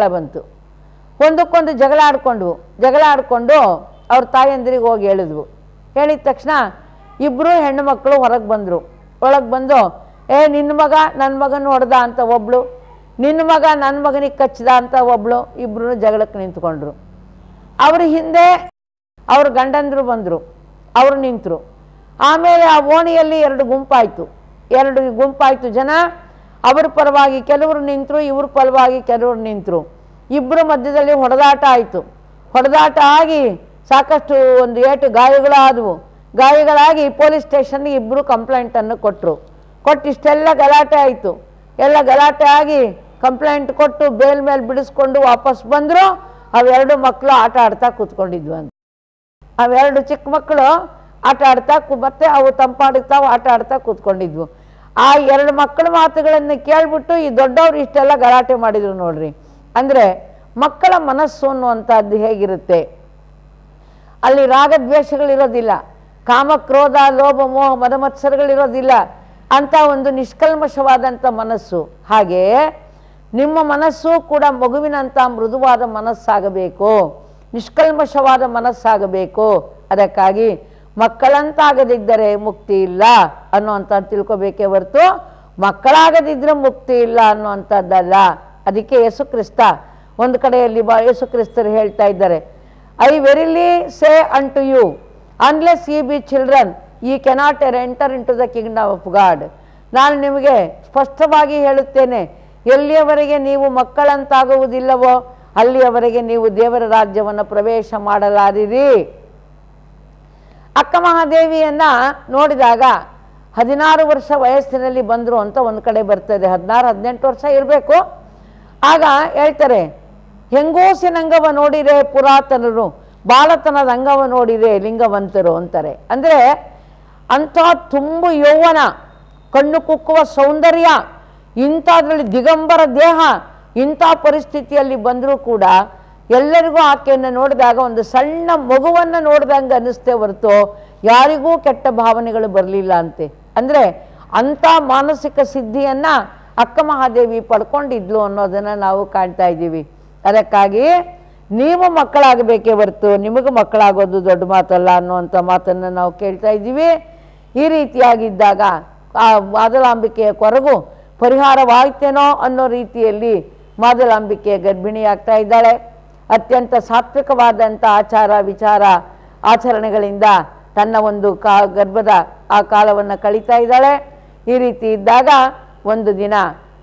ಬಂತು. ಒಂದಕ್ಕೊಂದು ಜಗಳ ಆಡ್ಕೊಂಡು ಅವ್ರ ತಾಯಂದಿರಿಗೆ ಹೋಗಿ ಹೇಳಿದ್ವು. ಹೇಳಿದ ತಕ್ಷಣ ಇಬ್ಬರು ಹೆಣ್ಣು ಮಕ್ಕಳು ಹೊರಗೆ ಬಂದರು. ಒಳಗೆ ಬಂದು ನಿನ್ನ ಮಗ ನನ್ನ ಮಗನ ಹೊಡೆದ ಅಂತ ಒಬ್ಳು, ನಿನ್ನ ಮಗ ನನ್ನ ಮಗನಿಗೆ ಕಚ್ಚಿದ ಅಂತ ಒಬ್ಳು, ಇಬ್ಬರು ಜಗಳಕ್ಕೆ ನಿಂತ್ಕೊಂಡ್ರು. ಅವ್ರ ಹಿಂದೆ ಅವ್ರ ಗಂಡಂದರು ಬಂದರು, ಅವರು ನಿಂತರು. ಆಮೇಲೆ ಆ ಓಣಿಯಲ್ಲಿ ಎರಡು ಗುಂಪಾಯಿತು ಜನ. ಅವ್ರ ಪರವಾಗಿ ಕೆಲವರು ನಿಂತರು, ಇವ್ರ ಪರವಾಗಿ ಕೆಲವರು ನಿಂತರು. ಇಬ್ಬರು ಮಧ್ಯದಲ್ಲಿ ಹೊಡೆದಾಟ ಆಯಿತು. ಹೊಡೆದಾಟ ಆಗಿ ಸಾಕಷ್ಟು ಒಂದು 8 ಗಾಯಗಳಾಗಿ ಪೊಲೀಸ್ ಸ್ಟೇಷನ್ಗೆ ಇಬ್ಬರು ಕಂಪ್ಲೇಂಟನ್ನು ಕೊಟ್ಟರು. ಇಷ್ಟೆಲ್ಲ ಗಲಾಟೆ ಆಯಿತು. ಎಲ್ಲ ಗಲಾಟೆ ಆಗಿ ಕಂಪ್ಲೇಂಟ್ ಕೊಟ್ಟು ಬೇಲ್ ಮೇಲೆ ಬಿಡಿಸ್ಕೊಂಡು ವಾಪಸ್ ಬಂದರು. ಅವೆರಡು ಮಕ್ಕಳು ಆಟ ಆಡ್ತಾ ಕೂತ್ಕೊಂಡಿದ್ವು ಅಂತ. ಅವೆರಡು ಚಿಕ್ಕ ಮಕ್ಕಳು ಆಟ ಆಡ್ತಾ ಮತ್ತೆ ಅವು ತಂಪಾಡಿಗೆ ತಾವು ಆಟ ಆಡ್ತಾ ಕೂತ್ಕೊಂಡಿದ್ವು. ಆ 2 ಮಕ್ಕಳ ಮಾತುಗಳನ್ನು ಕೇಳ್ಬಿಟ್ಟು ಈ ದೊಡ್ಡವರು ಇಷ್ಟೆಲ್ಲ ಗಲಾಟೆ ಮಾಡಿದ್ರು ನೋಡ್ರಿ. ಅಂದರೆ ಮಕ್ಕಳ ಮನಸ್ಸು ಅನ್ನುವಂಥದ್ದು ಹೇಗಿರುತ್ತೆ, ಅಲ್ಲಿ ರಾಗದ್ವೇಷಗಳಿರೋದಿಲ್ಲ, ಕಾಮ ಕ್ರೋಧ ಲೋಭ ಮೋಹ ಮದಮತ್ಸರಗಳಿರೋದಿಲ್ಲ, ಅಂತ ಒಂದು ನಿಷ್ಕಲ್ಮಶವಾದಂಥ ಮನಸ್ಸು. ಹಾಗೆಯೇ ನಿಮ್ಮ ಮನಸ್ಸು ಕೂಡ ಮಗುವಿನಂಥ ಮೃದುವಾದ ಮನಸ್ಸಾಗಬೇಕು, ನಿಷ್ಕಲ್ಮಶವಾದ ಮನಸ್ಸಾಗಬೇಕು. ಅದಕ್ಕಾಗಿ ಮಕ್ಕಳಂತಾಗದಿದ್ದರೆ ಮುಕ್ತಿ ಇಲ್ಲ ಅನ್ನುವಂಥದ್ದು ತಿಳ್ಕೊಬೇಕೇ ಹೊರತು ಮಕ್ಕಳಾಗದಿದ್ದರೆ ಮುಕ್ತಿ ಇಲ್ಲ ಅನ್ನುವಂಥದ್ದಲ್ಲ. ಅದಕ್ಕೆ ಯೇಸು ಕ್ರಿಸ್ತ ಒಂದು ಕಡೆಯಲ್ಲಿ ಯೇಸು ಕ್ರಿಸ್ತರು ಹೇಳ್ತಾ ಇದ್ದಾರೆ, I verily say unto you unless you be children you cannot enter into the kingdom of God. ನಾನು ನಿಮಗೆ ಸ್ಪಷ್ಟವಾಗಿ ಹೇಳುತ್ತೇನೆ, ಎಲ್ಲಿಯವರೆಗೆ ನೀವು ಮಕ್ಕಳಂತಾಗುವುದಿಲ್ಲವೋ ಅಲ್ಲಿಯವರೆಗೆ ನೀವು ದೇವರ ರಾಜ್ಯವನ್ನು ಪ್ರವೇಶ ಮಾಡಲಾರಿರಿ. ಅಕ್ಕ ಮಹಾದೇವಿಯನ್ನ ನೋಡಿದಾಗ 16 ವರ್ಷ ವಯಸ್ಸಿನಲ್ಲಿ ಬಂದರು ಅಂತ ಒಂದು ಕಡೆ ಬರ್ತದೆ, 16-18 ವರ್ಷ ಇರಬೇಕು. ಆಗ ಹೇಳ್ತಾರೆ, ಹೆಂಗೂಸಿನ ಅಂಗವ ನೋಡಿರೆ ಪುರಾತನರು, ಬಾಲತನದ ಅಂಗವ ನೋಡಿರೆ ಲಿಂಗವಂತರು ಅಂತಾರೆ. ಅಂದರೆ ಅಂಥ ತುಂಬ ಯೌವನ, ಕಣ್ಣು ಕುಕ್ಕುವ ಸೌಂದರ್ಯ, ಇಂಥದ್ರಲ್ಲಿ ದಿಗಂಬರ ದೇಹ, ಇಂಥ ಪರಿಸ್ಥಿತಿಯಲ್ಲಿ ಬಂದರೂ ಕೂಡ ಎಲ್ಲರಿಗೂ ಆಕೆಯನ್ನು ನೋಡಿದಾಗ ಒಂದು ಸಣ್ಣ ಮಗುವನ್ನು ನೋಡಿದಂಗೆ ಅನ್ನಿಸ್ತೇ ಹೊರತು ಯಾರಿಗೂ ಕೆಟ್ಟ ಭಾವನೆಗಳು ಬರಲಿಲ್ಲ ಅಂತೆ. ಅಂದರೆ ಅಂಥ ಮಾನಸಿಕ ಸಿದ್ಧಿಯನ್ನು ಅಕ್ಕ ಮಹಾದೇವಿ ಪಡ್ಕೊಂಡಿದ್ಲು ಅನ್ನೋದನ್ನು ನಾವು ಕಾಣ್ತಾ ಇದ್ದೀವಿ. ಅದಕ್ಕಾಗಿ ನೀವು ಮಕ್ಕಳಾಗಬೇಕೇ ಹೊರತು ನಿಮಗೆ ಮಕ್ಕಳಾಗೋದು ದೊಡ್ಡ ಮಾತಲ್ಲ ಅನ್ನುವಂಥ ಮಾತನ್ನು ನಾವು ಕೇಳ್ತಾ ಇದ್ದೀವಿ. ಈ ರೀತಿಯಾಗಿದ್ದಾಗ ಆ ಮಾದಲಾಂಬಿಕೆಯ ಕೊರಗು ಪರಿಹಾರವಾಯ್ತೇನೋ ಅನ್ನೋ ರೀತಿಯಲ್ಲಿ ಮಾದಲಾಂಬಿಕೆ ಗರ್ಭಿಣಿಯಾಗ್ತಾ ಇದ್ದಾಳೆ. ಅತ್ಯಂತ ಸಾತ್ವಿಕವಾದಂಥ ಆಚರಣೆಗಳಿಂದ ತನ್ನ ಒಂದು ಗರ್ಭದ ಆ ಕಾಲವನ್ನು ಕಳೀತಾ ಇದ್ದಾಳೆ. ಈ ರೀತಿ ಇದ್ದಾಗ ಒಂದು ದಿನ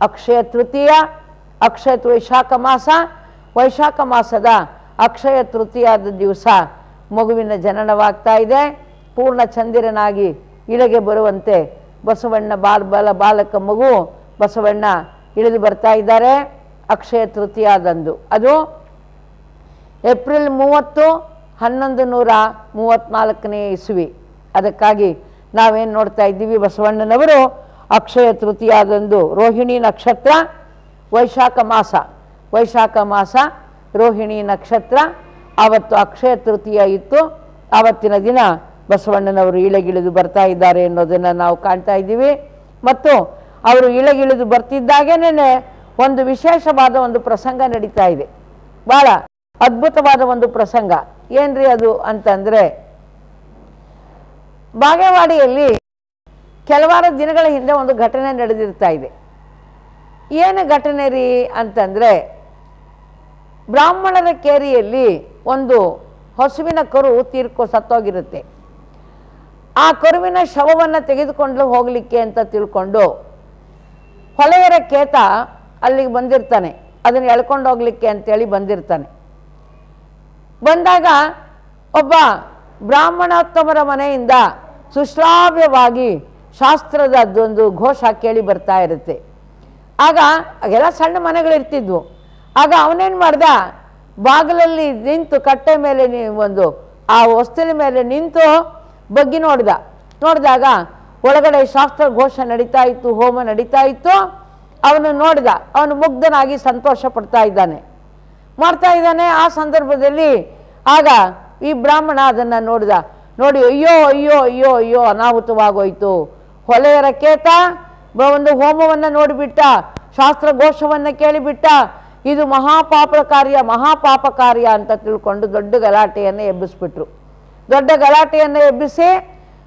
ಅಕ್ಷಯ ತೃತೀಯ, ವೈಶಾಖ ಮಾಸದ ಅಕ್ಷಯ ತೃತೀಯದ ದಿವಸ ಮಗುವಿನ ಜನನವಾಗ್ತಾ ಇದೆ. ಪೂರ್ಣ ಚಂದಿರನಾಗಿ ಇಳೆಗೆ ಬರುವಂತೆ ಬಸವಣ್ಣ ಬಾಲಕ ಮಗು ಬಸವಣ್ಣ ಇಳಿದು ಬರ್ತಾ ಇದ್ದಾರೆ ಅಕ್ಷಯ ತೃತೀಯದಂದು. ಅದು ಏಪ್ರಿಲ್ 30, 1134ನೇ ಇಸ್ವಿ. ಅದಕ್ಕಾಗಿ ನಾವೇನು ನೋಡ್ತಾ ಇದ್ದೀವಿ, ಬಸವಣ್ಣನವರು ಅಕ್ಷಯ ತೃತೀಯದಂದು ರೋಹಿಣಿ ನಕ್ಷತ್ರ, ವೈಶಾಖ ಮಾಸ ರೋಹಿಣಿ ನಕ್ಷತ್ರ, ಆವತ್ತು ಅಕ್ಷಯ ತೃತೀಯ ಇತ್ತು. ಆವತ್ತಿನ ದಿನ ಬಸವಣ್ಣನವರು ಇಳೆಗಿಳಿದು ಬರ್ತಾ ಇದ್ದಾರೆ ಅನ್ನೋದನ್ನು ನಾವು ಕಾಣ್ತಾ ಇದ್ದೀವಿ. ಮತ್ತು ಅವರು ಇಳೆಗಿಳಿದು ಬರ್ತಿದ್ದಾಗೇನೆ ಒಂದು ವಿಶೇಷವಾದ ಒಂದು ಪ್ರಸಂಗ ನಡೀತಾ ಇದೆ, ಭಾಳ ಅದ್ಭುತವಾದ ಒಂದು ಪ್ರಸಂಗ. ಏನ್ರಿ ಅದು ಅಂತಂದರೆ, ಬಾಗೇವಾಡಿಯಲ್ಲಿ ಕೆಲವಾರು ದಿನಗಳ ಹಿಂದೆ ಒಂದು ಘಟನೆ ನಡೆದಿರ್ತಾ ಇದೆ. ಏನು ಘಟನೆ ರೀ ಅಂತಂದರೆ, ಬ್ರಾಹ್ಮಣರ ಕೇರಿಯಲ್ಲಿ ಒಂದು ಹಸುವಿನ ಕರು ಸತ್ತೋಗಿರುತ್ತೆ. ಆ ಕರುವಿನ ಶವವನ್ನು ತೆಗೆದುಕೊಂಡು ಹೋಗಲಿಕ್ಕೆ ಅಂತ ತಿಳ್ಕೊಂಡು ಹೊಲೆಯರ ಕೇತ ಅಲ್ಲಿಗೆ ಬಂದಿರ್ತಾನೆ, ಅದನ್ನು ಎಳ್ಕೊಂಡು ಹೋಗ್ಲಿಕ್ಕೆ ಅಂತೇಳಿ ಬಂದಿರ್ತಾನೆ. ಬಂದಾಗ ಒಬ್ಬ ಬ್ರಾಹ್ಮಣೋತ್ತಮರ ಮನೆಯಿಂದ ಸುಶ್ರಾವ್ಯವಾಗಿ ಶಾಸ್ತ್ರದದ್ದೊಂದು ಘೋಷ ಕೇಳಿ ಬರ್ತಾ ಇರುತ್ತೆ. ಆಗ ಎಲ್ಲ ಸಣ್ಣ ಮನೆಗಳಿರ್ತಿದ್ವು. ಆಗ ಅವನೇನು ಮಾಡ್ದ, ಬಾಗಿಲಲ್ಲಿ ನಿಂತು ಕಟ್ಟೆ ಮೇಲೆ ಆ ಹೊಸ್ತಿಲ ಮೇಲೆ ನಿಂತು ಬಗ್ಗಿ ನೋಡಿದಾಗ ಒಳಗಡೆ ಶಾಸ್ತ್ರ ಘೋಷ ನಡೀತಾ ಇತ್ತು, ಹೋಮ ನಡೀತಾ ಇತ್ತು. ಅವನು ನೋಡಿದ, ಅವನು ಮುಗ್ಧನಾಗಿ ಸಂತೋಷ ಪಡ್ತಾ ಮಾಡ್ತಾ ಇದ್ದಾನೆ. ಆ ಸಂದರ್ಭದಲ್ಲಿ ಆಗ ಈ ಬ್ರಾಹ್ಮಣ ಅದನ್ನು ನೋಡಿ ಅಯ್ಯೋ ಅಯ್ಯೋ ಅಯ್ಯೋ ಅಯ್ಯೋ ಅನಾಹುತವಾಗೋಯ್ತು. ಹೊಲೆಯರ ಕೇತ ಒಂದು ಹೋಮವನ್ನು ನೋಡಿಬಿಟ್ಟ, ಶಾಸ್ತ್ರಘೋಷವನ್ನು ಕೇಳಿಬಿಟ್ಟ, ಇದು ಮಹಾಪಾಪ ಕಾರ್ಯ ಅಂತ ತಿಳ್ಕೊಂಡು ದೊಡ್ಡ ಗಲಾಟೆಯನ್ನು ಎಬ್ಬಿಸ್ಬಿಟ್ರು. ದೊಡ್ಡ ಗಲಾಟೆಯನ್ನು ಎಬ್ಬಿಸಿ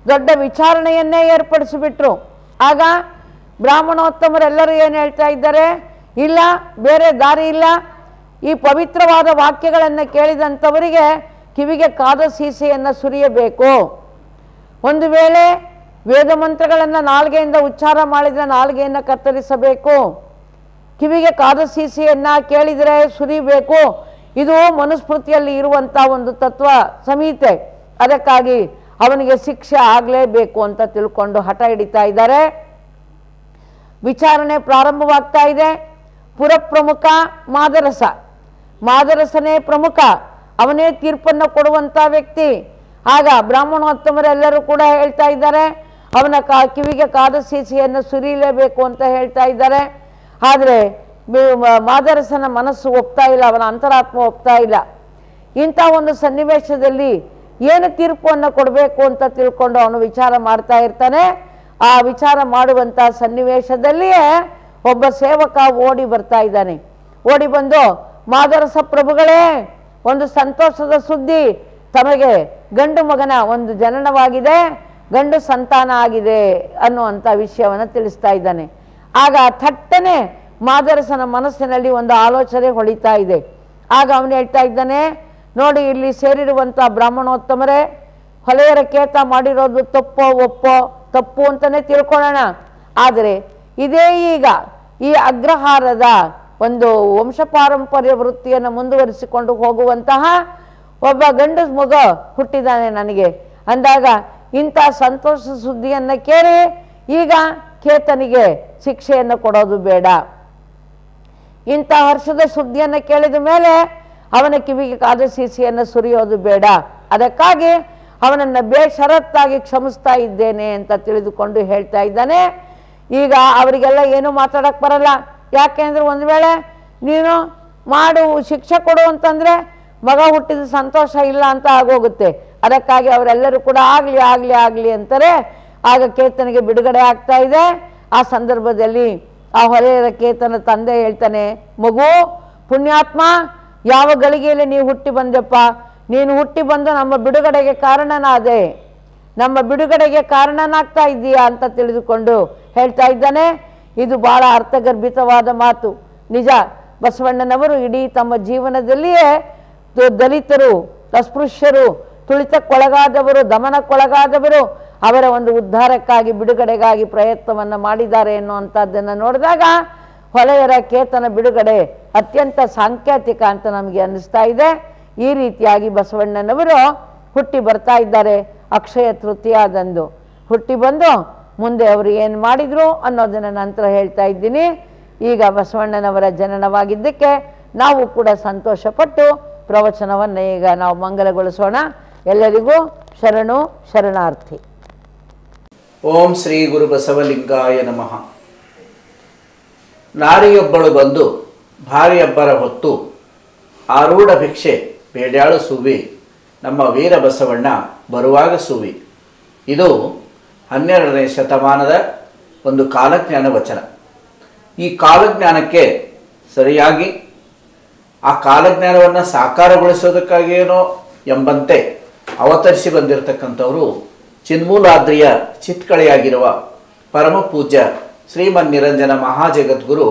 ದೊಡ್ಡ ವಿಚಾರಣೆಯನ್ನೇ ಏರ್ಪಡಿಸಿಬಿಟ್ರು. ಆಗ ಬ್ರಾಹ್ಮಣೋತ್ತಮರೆಲ್ಲರೂ ಏನು ಹೇಳ್ತಾ ಇದ್ದಾರೆ, ಇಲ್ಲ ಬೇರೆ ದಾರಿ ಇಲ್ಲ, ಈ ಪವಿತ್ರವಾದ ವಾಕ್ಯಗಳನ್ನು ಕೇಳಿದಂಥವರಿಗೆ ಕಿವಿಗೆ ಕಾದ ಸೀಸೆಯನ್ನು ಸುರಿಯಬೇಕು. ಒಂದು ವೇಳೆ ವೇದ ಮಂತ್ರಗಳನ್ನು ನಾಲ್ಗೆಯಿಂದ ಉಚ್ಚಾರ ಮಾಡಿದರೆ ನಾಲ್ಗೆಯನ್ನು ಕತ್ತರಿಸಬೇಕು, ಕಿವಿಗೆ ಕಾದ ಸೀಸೆಯನ್ನು ಕೇಳಿದರೆ ಸುರಿಬೇಕು. ಇದು ಮನುಸ್ಮೃತಿಯಲ್ಲಿ ಇರುವಂಥ ಒಂದು ತತ್ವ ಸಂಹಿತೆ. ಅದಕ್ಕಾಗಿ ಅವನಿಗೆ ಶಿಕ್ಷೆ ಆಗಲೇಬೇಕು ಅಂತ ತಿಳ್ಕೊಂಡು ಹಠ ಹಿಡಿತಾ ಇದ್ದಾರೆ. ವಿಚಾರಣೆ ಪ್ರಾರಂಭವಾಗ್ತಾ ಇದೆ. ಪುರಪ್ರಮುಖ ಮಾದರಸನೇ ಪ್ರಮುಖ, ಅವನೇ ತೀರ್ಪನ್ನು ಕೊಡುವಂಥ ವ್ಯಕ್ತಿ. ಆಗ ಬ್ರಾಹ್ಮಣೋತ್ತಮರೆಲ್ಲರೂ ಕೂಡ ಹೇಳ್ತಾ ಇದ್ದಾರೆ, ಅವನ ಕಿವಿಗೆ ಕಾದ ಸೀಸೆಯನ್ನು ಸುರಿಯಲೇಬೇಕು ಅಂತ ಹೇಳ್ತಾ ಇದ್ದಾರೆ. ಆದರೆ ಮಾದರಸನ ಮನಸ್ಸು ಒಪ್ತಾ ಇಲ್ಲ, ಅವನ ಅಂತರಾತ್ಮ ಒಪ್ತಾ ಇಲ್ಲ. ಇಂಥ ಒಂದು ಸನ್ನಿವೇಶದಲ್ಲಿ ಏನು ತೀರ್ಪನ್ನು ಕೊಡಬೇಕು ಅಂತ ತಿಳ್ಕೊಂಡು ಅವನು ವಿಚಾರ ಮಾಡ್ತಾ ಇರ್ತಾನೆ. ಆ ವಿಚಾರ ಮಾಡುವಂಥ ಸನ್ನಿವೇಶದಲ್ಲಿಯೇ ಒಬ್ಬ ಸೇವಕ ಓಡಿ ಬರ್ತಾ ಇದ್ದಾನೆ. ಓಡಿ ಬಂದು, ಮಾದರಸ ಪ್ರಭುಗಳೇ, ಒಂದು ಸಂತೋಷದ ಸುದ್ದಿ, ತಮಗೆ ಗಂಡು ಮಗನ ಒಂದು ಜನನವಾಗಿದೆ, ಗಂಡು ಸಂತಾನ ಆಗಿದೆ ಅನ್ನುವಂಥ ವಿಷಯವನ್ನು ತಿಳಿಸ್ತಾ ಇದ್ದಾನೆ. ಆಗ ಥಟ್ಟನೆ ಮಾದರಸನ ಮನಸ್ಸಿನಲ್ಲಿ ಒಂದು ಆಲೋಚನೆ ಹೊಳಿತಾ ಇದೆ. ಆಗ ಅವನು ಹೇಳ್ತಾ ಇದ್ದಾನೆ, ನೋಡಿ ಇಲ್ಲಿ ಸೇರಿರುವಂಥ ಬ್ರಾಹ್ಮಣೋತ್ತಮರೇ, ಹೊಲೆಯರ ಕೇತ ಮಾಡಿರೋದು ತಪ್ಪೋ ಒಪ್ಪೋ, ತಪ್ಪು ಅಂತಲೇ ತಿಳ್ಕೊಳ್ಳೋಣ. ಆದರೆ ಇದೇ ಈಗ ಈ ಅಗ್ರಹಾರದ ಒಂದು ವಂಶಪಾರಂಪರ್ಯ ವೃತ್ತಿಯನ್ನು ಮುಂದುವರಿಸಿಕೊಂಡು ಹೋಗುವಂತಹ ಒಬ್ಬ ಗಂಡು ಮಗ ಹುಟ್ಟಿದ್ದಾನೆ ನನಗೆ ಅಂದಾಗ, ಇಂಥ ಸಂತೋಷ ಸುದ್ದಿಯನ್ನು ಕೇಳಿ ಈಗ ಕೇತನಿಗೆ ಶಿಕ್ಷೆಯನ್ನು ಕೊಡೋದು ಬೇಡ. ಇಂಥ ಹರ್ಷದ ಸುದ್ದಿಯನ್ನು ಕೇಳಿದ ಮೇಲೆ ಅವನ ಕಿವಿಗೆ ಕಾದ ಸೀಸೆಯನ್ನು ಸುರಿಯೋದು ಬೇಡ. ಅದಕ್ಕಾಗಿ ಅವನನ್ನು ಬೇಷರತ್ತಾಗಿ ಕ್ಷಮಿಸ್ತಾ ಇದ್ದೇನೆ ಅಂತ ತಿಳಿದುಕೊಂಡು ಹೇಳ್ತಾ ಇದ್ದಾನೆ. ಈಗ ಅವರಿಗೆಲ್ಲ ಏನು ಮಾತಾಡಕ್ಕೆ ಬರಲ್ಲ. ಯಾಕೆಂದ್ರೆ ಒಂದು ವೇಳೆ ನೀನು ಶಿಕ್ಷೆ ಕೊಡು ಅಂತಂದರೆ ಮಗ ಹುಟ್ಟಿದ ಸಂತೋಷ ಇಲ್ಲ ಅಂತ ಆಗೋಗುತ್ತೆ. ಅದಕ್ಕಾಗಿ ಅವರೆಲ್ಲರೂ ಕೂಡ ಆಗಲಿ ಅಂತಾರೆ. ಆಗ ಕೇತನಿಗೆ ಬಿಡುಗಡೆ ಆಗ್ತಾ ಇದೆ. ಆ ಸಂದರ್ಭದಲ್ಲಿ ಆ ಹೊಲೆಯರ ಕೇತನ ತಂದೆ ಹೇಳ್ತಾನೆ, ಮಗು ಪುಣ್ಯಾತ್ಮ, ಯಾವ ಗಳಿಗೆಯಲ್ಲಿ ನೀವು ಹುಟ್ಟಿ ಬಂದೆಪ್ಪ, ನೀನು ಹುಟ್ಟಿ ಬಂದು ನಮ್ಮ ಬಿಡುಗಡೆಗೆ ಕಾರಣನಾದೆ, ನಮ್ಮ ಬಿಡುಗಡೆಗೆ ಕಾರಣನಾಗ್ತಾ ಇದ್ದೀಯಾ ಅಂತ ತಿಳಿದುಕೊಂಡು ಹೇಳ್ತಾ ಇದ್ದಾನೆ. ಇದು ಬಹಳ ಅರ್ಥಗರ್ಭಿತವಾದ ಮಾತು. ನಿಜ, ಬಸವಣ್ಣನವರು ಇಡೀ ತಮ್ಮ ಜೀವನದಲ್ಲಿಯೇ ದಲಿತರು, ಅಸ್ಪೃಶ್ಯರು, ತುಳಿತಕ್ಕೊಳಗಾದವರು, ದಮನಕ್ಕೊಳಗಾದವರು, ಅವರ ಒಂದು ಉದ್ಧಾರಕ್ಕಾಗಿ ಬಿಡುಗಡೆಗಾಗಿ ಪ್ರಯತ್ನವನ್ನು ಮಾಡಿದ್ದಾರೆ ಎನ್ನುವಂಥದ್ದನ್ನು ನೋಡಿದಾಗ ಹೊಲೆಯರ ಕೇತನ ಬಿಡುಗಡೆ ಅತ್ಯಂತ ಸಾಂಕೇತಿಕ ಅಂತ ನಮಗೆ ಅನ್ನಿಸ್ತಾ ಇದೆ. ಈ ರೀತಿಯಾಗಿ ಬಸವಣ್ಣನವರು ಹುಟ್ಟಿ ಬರ್ತಾ ಇದ್ದಾರೆ. ಅಕ್ಷಯ ತೃತೀಯದಂದು ಹುಟ್ಟಿ ಬಂದು ಮುಂದೆ ಅವರು ಏನು ಮಾಡಿದರು ಅನ್ನೋದನ್ನು ನಂತರ ಹೇಳ್ತಾ ಇದ್ದೀನಿ. ಈಗ ಬಸವಣ್ಣನವರ ಜನನವಾಗಿದ್ದಕ್ಕೆ ನಾವು ಕೂಡ ಸಂತೋಷಪಟ್ಟು ಪ್ರವಚನವನ್ನು ಈಗ ನಾವು ಮಂಗಲಗೊಳಿಸೋಣ. ಎಲ್ಲರಿಗೂ ಶರಣು ಶರಣಾರ್ಥಿ. ಓಂ ಶ್ರೀ ಗುರು ಬಸವಲಿಂಗಾಯ ನಮಃ. ನಾರಿಯೊಬ್ಬಳು ಬಂದು ಭಾರಿಯೊಬ್ಬರ ಹೊತ್ತು ಆರೂಢ ಭಿಕ್ಷೆ ಬೇಡ್ಯಾಳು ಸುವಿ, ನಮ್ಮ ವೀರ ಬಸವಣ್ಣ ಬರುವಾಗ ಸುವಿ. ಇದು 12ನೇ ಶತಮಾನದ ಒಂದು ಕಾಲಜ್ಞಾನ ವಚನ. ಈ ಕಾಲಜ್ಞಾನಕ್ಕೆ ಸರಿಯಾಗಿ ಆ ಕಾಲಜ್ಞಾನವನ್ನು ಸಾಕಾರಗೊಳಿಸೋದಕ್ಕಾಗೇನೋ ಎಂಬಂತೆ ಅವತರಿಸಿ ಬಂದಿರತಕ್ಕಂಥವರು ಚಿನ್ಮೂಲಾದ್ರಿಯ ಚಿತ್ಕಳೆಯಾಗಿರುವ ಪರಮ ಪೂಜ್ಯ ಶ್ರೀಮನ್ನಿರಂಜನ ಮಹಾಜಗದ್ಗುರು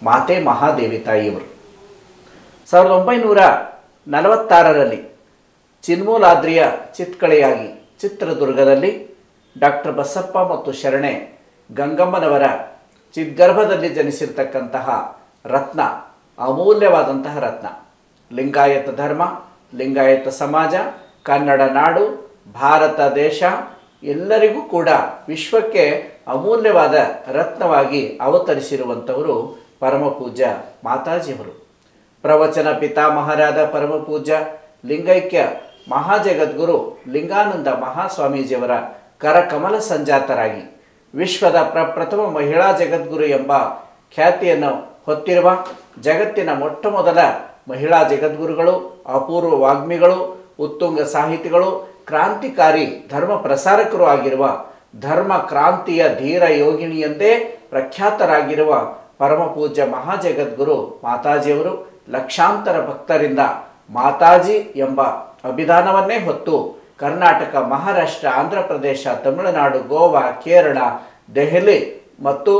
ಮಾತೆ ಮಹಾದೇವಿ ತಾಯಿಯವರು 1946ರಲ್ಲಿ ಚಿನ್ಮೂಲಾದ್ರಿಯ ಚಿತ್ಕಳೆಯಾಗಿ ಚಿತ್ರದುರ್ಗದಲ್ಲಿ ಡಾಕ್ಟರ್ ಬಸಪ್ಪ ಮತ್ತು ಶರಣೆ ಗಂಗಮ್ಮನವರ ಚಿದ್ಗರ್ಭದಲ್ಲಿ ಜನಿಸಿರ್ತಕ್ಕಂತಹ ರತ್ನ, ಅಮೂಲ್ಯವಾದಂತಹ ರತ್ನ. ಲಿಂಗಾಯತ ಧರ್ಮ, ಲಿಂಗಾಯತ ಸಮಾಜ, ಕನ್ನಡ ನಾಡು, ಭಾರತ ದೇಶ ಎಲ್ಲರಿಗೂ ಕೂಡ ವಿಶ್ವಕ್ಕೆ ಅಮೂಲ್ಯವಾದ ರತ್ನವಾಗಿ ಅವತರಿಸಿರುವಂಥವರು ಪರಮ ಪೂಜ್ಯ ಮಾತಾಜಿಯವರು. ಪ್ರವಚನ ಪಿತಾಮಹರಾದ ಪರಮ ಪೂಜ್ಯ ಲಿಂಗೈಕ್ಯ ಮಹಾಜಗದ್ಗುರು ಲಿಂಗಾನಂದ ಮಹಾಸ್ವಾಮೀಜಿಯವರ ಕರಕಮಲ ಸಂಜಾತರಾಗಿ ವಿಶ್ವದ ಪ್ರಪ್ರಥಮ ಮಹಿಳಾ ಜಗದ್ಗುರು ಎಂಬ ಖ್ಯಾತಿಯನ್ನು ಹೊತ್ತಿರುವ ಜಗತ್ತಿನ ಮೊಟ್ಟ ಮೊದಲ ಮಹಿಳಾ ಜಗದ್ಗುರುಗಳು, ಅಪೂರ್ವ ವಾಗ್ಮಿಗಳು, ಉತ್ತುಂಗ ಸಾಹಿತಿಗಳು, ಕ್ರಾಂತಿಕಾರಿ ಧರ್ಮ ಪ್ರಸಾರಕರು ಆಗಿರುವ ಧರ್ಮ ಕ್ರಾಂತಿಯ ಧೀರ ಯೋಗಿಣಿಯಂತೆ ಪ್ರಖ್ಯಾತರಾಗಿರುವ ಪರಮ ಪೂಜ್ಯ ಮಹಾಜಗದ್ಗುರು ಮಾತಾಜಿಯವರು ಲಕ್ಷಾಂತರ ಭಕ್ತರಿಂದ ಮಾತಾಜಿ ಎಂಬ ಅಭಿಧಾನವನ್ನೇ ಹೊತ್ತು ಕರ್ನಾಟಕ, ಮಹಾರಾಷ್ಟ್ರ, ಆಂಧ್ರ ಪ್ರದೇಶ, ತಮಿಳುನಾಡು, ಗೋವಾ, ಕೇರಳ, ದೆಹಲಿ ಮತ್ತು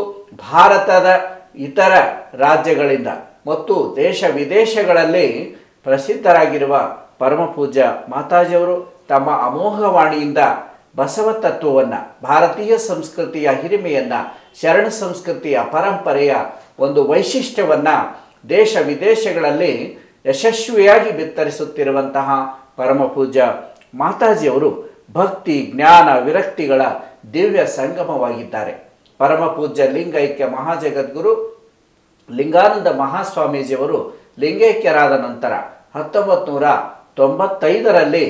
ಭಾರತದ ಇತರ ರಾಜ್ಯಗಳಿಂದ ಮತ್ತು ದೇಶ ವಿದೇಶಗಳಲ್ಲಿ ಪ್ರಸಿದ್ಧರಾಗಿರುವ ಪರಮ ಪೂಜ್ಯ ಮಾತಾಜಿಯವರು ತಮ್ಮ ಅಮೋಘವಾಣಿಯಿಂದ ಬಸವ ತತ್ವವನ್ನು, ಭಾರತೀಯ ಸಂಸ್ಕೃತಿಯ ಹಿರಿಮೆಯನ್ನು, ಶರಣ ಸಂಸ್ಕೃತಿಯ ಪರಂಪರೆಯ ಒಂದು ವೈಶಿಷ್ಟ್ಯವನ್ನು ದೇಶ ವಿದೇಶಗಳಲ್ಲಿ ಯಶಸ್ವಿಯಾಗಿ ಬಿತ್ತರಿಸುತ್ತಿರುವಂತಹ ಪರಮ ಪೂಜ್ಯ ಮಾತಾಜಿಯವರು ಭಕ್ತಿ, ಜ್ಞಾನ, ವಿರಕ್ತಿಗಳ ದಿವ್ಯ ಸಂಗಮವಾಗಿದ್ದಾರೆ. ಪರಮ ಪೂಜ್ಯ ಲಿಂಗೈಕ್ಯ ಮಹಾಜಗದ್ಗುರು ಲಿಂಗಾನಂದ ಮಹಾಸ್ವಾಮೀಜಿಯವರು ಲಿಂಗೈಕ್ಯರಾದ ನಂತರ 1995ರಲ್ಲಿ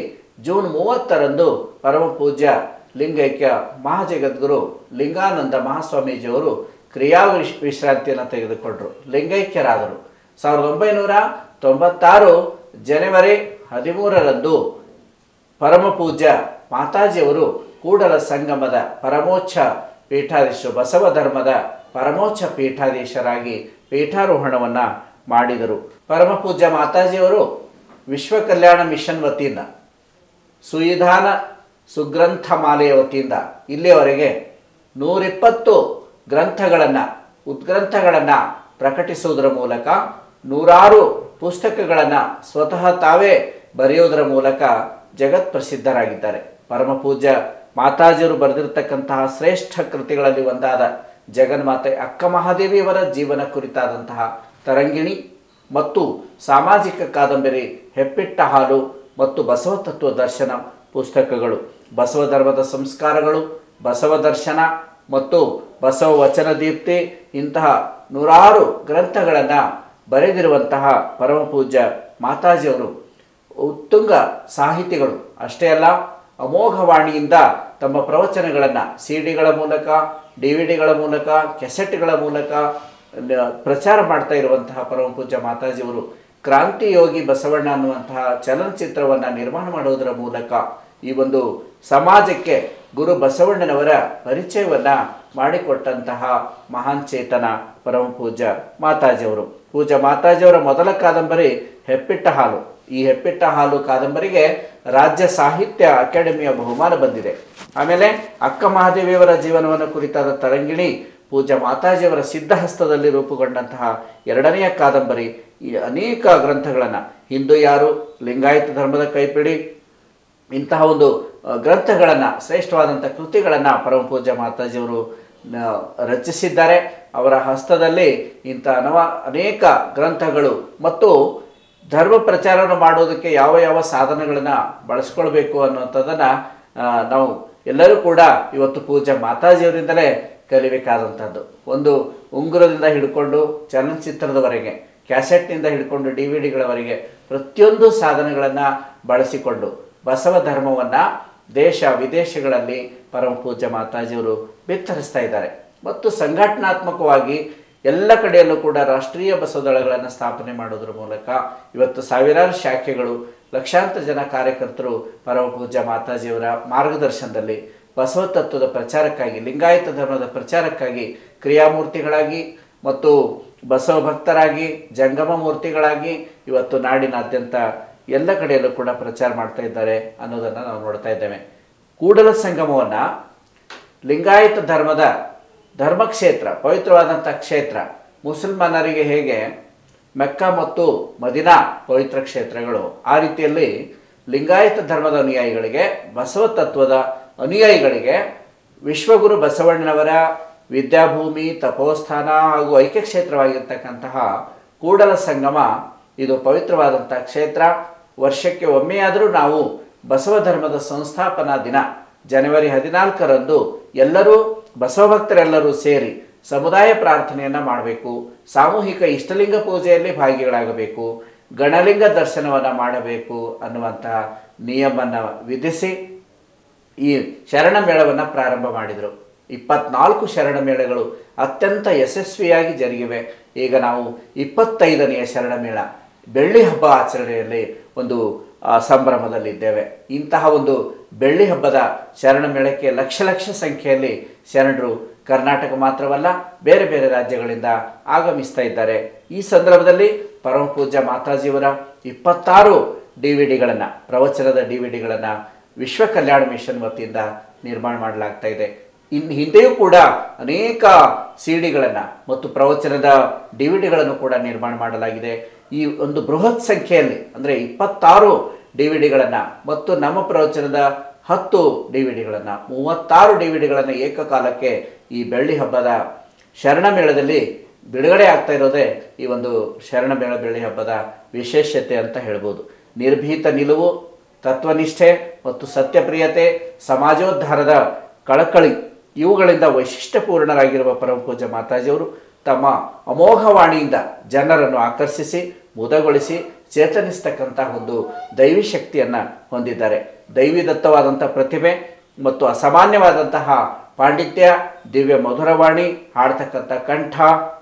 ಜೂನ್ 30ರಂದು ಪರಮ ಪೂಜ್ಯ ಲಿಂಗೈಕ್ಯ ಮಹಾಜಗದ್ಗುರು ಲಿಂಗಾನಂದ ಮಹಾಸ್ವಾಮೀಜಿಯವರು ಕ್ರಿಯಾ ವಿಶ್ರಾಂತಿಯನ್ನು ತೆಗೆದುಕೊಂಡರು, ಲಿಂಗೈಕ್ಯರಾದರು. 1996 ಜನವರಿ 13ರಂದು ಪರಮ ಪೂಜ್ಯ ಮಾತಾಜಿಯವರು ಕೂಡಲ ಸಂಗಮದ ಪರಮೋಚ್ಚ ಪೀಠಾಧೀಶರು, ಬಸವ ಧರ್ಮದ ಪರಮೋಚ್ಚ ಪೀಠಾಧೀಶರಾಗಿ ಪೀಠಾರೋಹಣವನ್ನು ಮಾಡಿದರು. ಪರಮ ಪೂಜ್ಯ ಮಾತಾಜಿಯವರು ವಿಶ್ವ ಕಲ್ಯಾಣ ಮಿಷನ್ ವತಿಯಿಂದ, ಸುವಿಧಾನ ಸುಗ್ರಂಥ ಮಾಲೆಯ ವತಿಯಿಂದ ಇಲ್ಲಿಯವರೆಗೆ 120 ಗ್ರಂಥಗಳನ್ನು, ಉದ್ಗ್ರಂಥಗಳನ್ನು ಪ್ರಕಟಿಸುವುದರ ಮೂಲಕ, 100 ಪುಸ್ತಕಗಳನ್ನು ಸ್ವತಃ ತಾವೇ ಬರೆಯುವುದರ ಮೂಲಕ ಜಗತ್ ಪ್ರಸಿದ್ಧರಾಗಿದ್ದಾರೆ. ಪರಮ ಪೂಜ್ಯ ಮಾತಾಜಿಯವರು ಬರೆದಿರತಕ್ಕಂತಹ ಶ್ರೇಷ್ಠ ಕೃತಿಗಳಲ್ಲಿ ಒಂದಾದ ಜಗನ್ಮಾತೆ ಅಕ್ಕ ಮಹಾದೇವಿಯವರ ಜೀವನ ಕುರಿತಾದಂತಹ ತರಂಗಿಣಿ ಮತ್ತು ಸಾಮಾಜಿಕ ಕಾದಂಬರಿ ಹೆಪ್ಪಿಟ್ಟ ಹಾಲು ಮತ್ತು ಬಸವ ತತ್ವ ದರ್ಶನ ಪುಸ್ತಕಗಳು, ಬಸವ ಧರ್ಮದ ಸಂಸ್ಕಾರಗಳು, ಬಸವ ದರ್ಶನ ಮತ್ತು ಬಸವ ವಚನ ದೀಪ್ತಿ ಇಂತಹ 100 ಗ್ರಂಥಗಳನ್ನು ಬರೆದಿರುವಂತಹ ಪರಮ ಪೂಜ್ಯ ಮಾತಾಜಿಯವರು ಉತ್ತುಂಗ ಸಾಹಿತಿಗಳು. ಅಷ್ಟೇ ಅಲ್ಲ, ಅಮೋಘವಾಣಿಯಿಂದ ತಮ್ಮ ಪ್ರವಚನಗಳನ್ನು ಸಿಡಿಗಳ ಮೂಲಕ, DVD ಮೂಲಕ, ಕೆಸೆಟ್ಗಳ ಮೂಲಕ ಪ್ರಚಾರ ಮಾಡ್ತಾ ಇರುವಂತಹ ಪರಮ ಪೂಜ್ಯ ಮಾತಾಜಿಯವರು ಕ್ರಾಂತಿಯೋಗಿ ಬಸವಣ್ಣ ಅನ್ನುವಂತಹ ಚಲನಚಿತ್ರವನ್ನು ನಿರ್ಮಾಣ ಮಾಡುವುದರ ಮೂಲಕ ಈ ಒಂದು ಸಮಾಜಕ್ಕೆ ಗುರು ಬಸವಣ್ಣನವರ ಪರಿಚಯವನ್ನು ಮಾಡಿಕೊಟ್ಟಂತಹ ಮಹಾನ್ ಚೇತನ ಪರಮ ಪೂಜ್ಯ ಮಾತಾಜಿಯವರು. ಪೂಜ್ಯ ಮಾತಾಜಿಯವರ ಮೊದಲ ಕಾದಂಬರಿ ಹೆಪ್ಪಿಟ್ಟ ಹಾಲು. ಈ ಹೆಪ್ಪಿಟ್ಟ ಹಾಲು ಕಾದಂಬರಿಗೆ ರಾಜ್ಯ ಸಾಹಿತ್ಯ ಅಕಾಡೆಮಿಯ ಬಹುಮಾನ ಬಂದಿದೆ. ಆಮೇಲೆ ಅಕ್ಕ ಮಹಾದೇವಿಯವರ ಜೀವನವನ್ನು ಕುರಿತಾದ ತರಂಗಿಣಿ ಪೂಜ್ಯ ಮಾತಾಜಿಯವರ ಸಿದ್ಧಹಸ್ತದಲ್ಲಿ ರೂಪುಗೊಂಡಂತಹ 2ನೆಯ ಕಾದಂಬರಿ. ಈ ಅನೇಕ ಗ್ರಂಥಗಳನ್ನು, ಹಿಂದೂ ಯಾರು, ಲಿಂಗಾಯತ ಧರ್ಮದ ಕೈಪಿಡಿ, ಇಂತಹ ಒಂದು ಗ್ರಂಥಗಳನ್ನು, ಶ್ರೇಷ್ಠವಾದಂಥ ಕೃತಿಗಳನ್ನು ಪರಮ ಪೂಜ್ಯ ಮಾತಾಜಿಯವರು ರಚಿಸಿದ್ದಾರೆ. ಅವರ ಹಸ್ತದಲ್ಲಿ ಇಂಥ ಅನೇಕ ಗ್ರಂಥಗಳು ಮತ್ತು ಧರ್ಮ ಪ್ರಚಾರವನ್ನು ಮಾಡೋದಕ್ಕೆ ಯಾವ ಯಾವ ಸಾಧನಗಳನ್ನು ಬಳಸ್ಕೊಳ್ಬೇಕು ಅನ್ನುವಂಥದ್ದನ್ನು ನಾವು ಎಲ್ಲರೂ ಕೂಡ ಇವತ್ತು ಪೂಜ್ಯ ಮಾತಾಜಿಯವರಿಂದಲೇ ಕಲಿಬೇಕಾದಂಥದ್ದು. ಒಂದು ಉಂಗುರದಿಂದ ಹಿಡ್ಕೊಂಡು ಚಲನಚಿತ್ರದವರೆಗೆ, ಕ್ಯಾಸೆಟ್ನಿಂದ ಹಿಡ್ಕೊಂಡು DVDಗಳವರೆಗೆ ಪ್ರತಿಯೊಂದು ಸಾಧನಗಳನ್ನು ಬಳಸಿಕೊಂಡು ಬಸವ ಧರ್ಮವನ್ನು ದೇಶ ವಿದೇಶಗಳಲ್ಲಿ ಪರಮ ಪೂಜ್ಯ ಮಾತಾಜಿಯವರು ಬಿತ್ತರಿಸ್ತಾ ಇದ್ದಾರೆ. ಮತ್ತು ಸಂಘಟನಾತ್ಮಕವಾಗಿ ಎಲ್ಲ ಕಡೆಯಲ್ಲೂ ಕೂಡ ರಾಷ್ಟ್ರೀಯ ಬಸವ ದಳಗಳನ್ನು ಸ್ಥಾಪನೆ ಮಾಡೋದ್ರ ಮೂಲಕ ಇವತ್ತು ಸಾವಿರಾರು ಶಾಖೆಗಳು, ಲಕ್ಷಾಂತರ ಜನ ಕಾರ್ಯಕರ್ತರು ಪರಮ ಪೂಜ್ಯ ಮಾತಾಜಿಯವರ ಮಾರ್ಗದರ್ಶನದಲ್ಲಿ ಬಸವ ತತ್ವದ ಪ್ರಚಾರಕ್ಕಾಗಿ, ಲಿಂಗಾಯತ ಧರ್ಮದ ಪ್ರಚಾರಕ್ಕಾಗಿ ಕ್ರಿಯಾಮೂರ್ತಿಗಳಾಗಿ ಮತ್ತು ಬಸವ ಭಕ್ತರಾಗಿ, ಜಂಗಮ ಮೂರ್ತಿಗಳಾಗಿ ಇವತ್ತು ನಾಡಿನಾದ್ಯಂತ ಎಲ್ಲ ಕಡೆಯಲ್ಲೂ ಕೂಡ ಪ್ರಚಾರ ಮಾಡ್ತಾ ಇದ್ದಾರೆ ಅನ್ನೋದನ್ನು ನಾವು ನೋಡ್ತಾ ಇದ್ದೇವೆ. ಕೂಡಲ ಸಂಗಮವನ್ನು ಲಿಂಗಾಯತ ಧರ್ಮದ ಧರ್ಮಕ್ಷೇತ್ರ, ಪವಿತ್ರವಾದಂಥ ಕ್ಷೇತ್ರ, ಮುಸಲ್ಮಾನರಿಗೆ ಹೇಗೆ ಮೆಕ್ಕಾ ಮತ್ತು ಮದಿನಾ ಪವಿತ್ರ ಕ್ಷೇತ್ರಗಳು, ಆ ರೀತಿಯಲ್ಲಿ ಲಿಂಗಾಯತ ಧರ್ಮದ ಅನುಯಾಯಿಗಳಿಗೆ, ಬಸವ ತತ್ವದ ಅನುಯಾಯಿಗಳಿಗೆ ವಿಶ್ವಗುರು ಬಸವಣ್ಣನವರ ವಿದ್ಯಾಭೂಮಿ, ತಪೋಸ್ಥಾನ ಹಾಗೂ ಐಕ್ಯ ಕ್ಷೇತ್ರವಾಗಿರ್ತಕ್ಕಂತಹ ಕೂಡಲ ಸಂಗಮ ಇದು ಪವಿತ್ರವಾದಂಥ ಕ್ಷೇತ್ರ. ವರ್ಷಕ್ಕೆ ಒಮ್ಮೆಯಾದರೂ ನಾವು ಬಸವ ಧರ್ಮದ ಸಂಸ್ಥಾಪನಾ ದಿನ ಜನವರಿ 14ರಂದು ಎಲ್ಲರೂ ಬಸವ ಭಕ್ತರೆಲ್ಲರೂ ಸೇರಿ ಸಮುದಾಯ ಪ್ರಾರ್ಥನೆಯನ್ನು ಮಾಡಬೇಕು, ಸಾಮೂಹಿಕ ಇಷ್ಟಲಿಂಗ ಪೂಜೆಯಲ್ಲಿ ಭಾಗಿಗಳಾಗಬೇಕು, ಗಣಲಿಂಗ ದರ್ಶನವನ್ನು ಮಾಡಬೇಕು ಅನ್ನುವಂತಹ ನಿಯಮವನ್ನು ವಿಧಿಸಿ ಈ ಶರಣ ಮೇಳವನ್ನು ಪ್ರಾರಂಭ ಮಾಡಿದರು. 24 ಶರಣ ಮೇಳಗಳು ಅತ್ಯಂತ ಯಶಸ್ವಿಯಾಗಿ ಜರುಗಿವೆ. ಈಗ ನಾವು 25ನೆಯ ಶರಣ ಮೇಳ ಬೆಳ್ಳಿ ಹಬ್ಬ ಆಚರಣೆಯಲ್ಲಿ ಒಂದು ಸಂಭ್ರಮದಲ್ಲಿದ್ದೇವೆ. ಇಂತಹ ಒಂದು ಬೆಳ್ಳಿ ಹಬ್ಬದ ಶರಣ ಮೇಳಕ್ಕೆ ಲಕ್ಷ ಲಕ್ಷ ಸಂಖ್ಯೆಯಲ್ಲಿ ಶರಣರು ಕರ್ನಾಟಕ ಮಾತ್ರವಲ್ಲ ಬೇರೆ ಬೇರೆ ರಾಜ್ಯಗಳಿಂದ ಆಗಮಿಸ್ತಾ ಇದ್ದಾರೆ. ಈ ಸಂದರ್ಭದಲ್ಲಿ ಪರಮ ಪೂಜ್ಯ ಮಾತಾಜಿಯವರ 26 DVD ಪ್ರವಚನದ DVD ವಿಶ್ವ ಕಲ್ಯಾಣ ಮಿಷನ್ ವತಿಯಿಂದ ನಿರ್ಮಾಣ ಮಾಡಲಾಗ್ತಾ ಇದೆ. ಹಿಂದೆಯೂ ಕೂಡ ಅನೇಕ CD ಮತ್ತು ಪ್ರವಚನದ DVD ಕೂಡ ನಿರ್ಮಾಣ ಮಾಡಲಾಗಿದೆ. ಈ ಒಂದು ಬೃಹತ್ ಸಂಖ್ಯೆಯಲ್ಲಿ ಅಂದರೆ 26 DVD ಮತ್ತು ನಮ್ಮ ಪ್ರವಚನದ 10 DVD 36 DVD ಏಕಕಾಲಕ್ಕೆ ಈ ಬೆಳ್ಳಿ ಹಬ್ಬದ ಶರಣ ಮೇಳದಲ್ಲಿ ಬಿಡುಗಡೆ ಆಗ್ತಾ ಇರೋದೇ ಈ ಒಂದು ಶರಣ ಮೇಳ ಬೆಳ್ಳಿ ಹಬ್ಬದ ವಿಶೇಷತೆ ಅಂತ ಹೇಳ್ಬೋದು. ನಿರ್ಭೀತ ನಿಲುವು, ತತ್ವನಿಷ್ಠೆ ಮತ್ತು ಸತ್ಯಪ್ರಿಯತೆ, ಸಮಾಜೋದ್ಧಾರದ ಕಳಕಳಿ ಇವುಗಳಿಂದ ವೈಶಿಷ್ಟ್ಯಪೂರ್ಣರಾಗಿರುವ ಪರಮ ಪೂಜ್ಯ ಮಾತಾಜಿಯವರು ತಮ್ಮ ಅಮೋಘವಾಣಿಯಿಂದ ಜನರನ್ನು ಆಕರ್ಷಿಸಿ ಮುದಗೊಳಿಸಿ ಚೇತನಿಸ್ತಕ್ಕಂಥ ಒಂದು ದೈವಿ ಶಕ್ತಿಯನ್ನು ಹೊಂದಿದ್ದಾರೆ. ದೈವಿದತ್ತವಾದಂಥ ಪ್ರತಿಭೆ ಮತ್ತು ಅಸಾಮಾನ್ಯವಾದಂತಹ ಪಾಂಡಿತ್ಯ, ದಿವ್ಯ ಮಧುರವಾಣಿ, ಹಾಡ್ತಕ್ಕಂಥ ಕಂಠ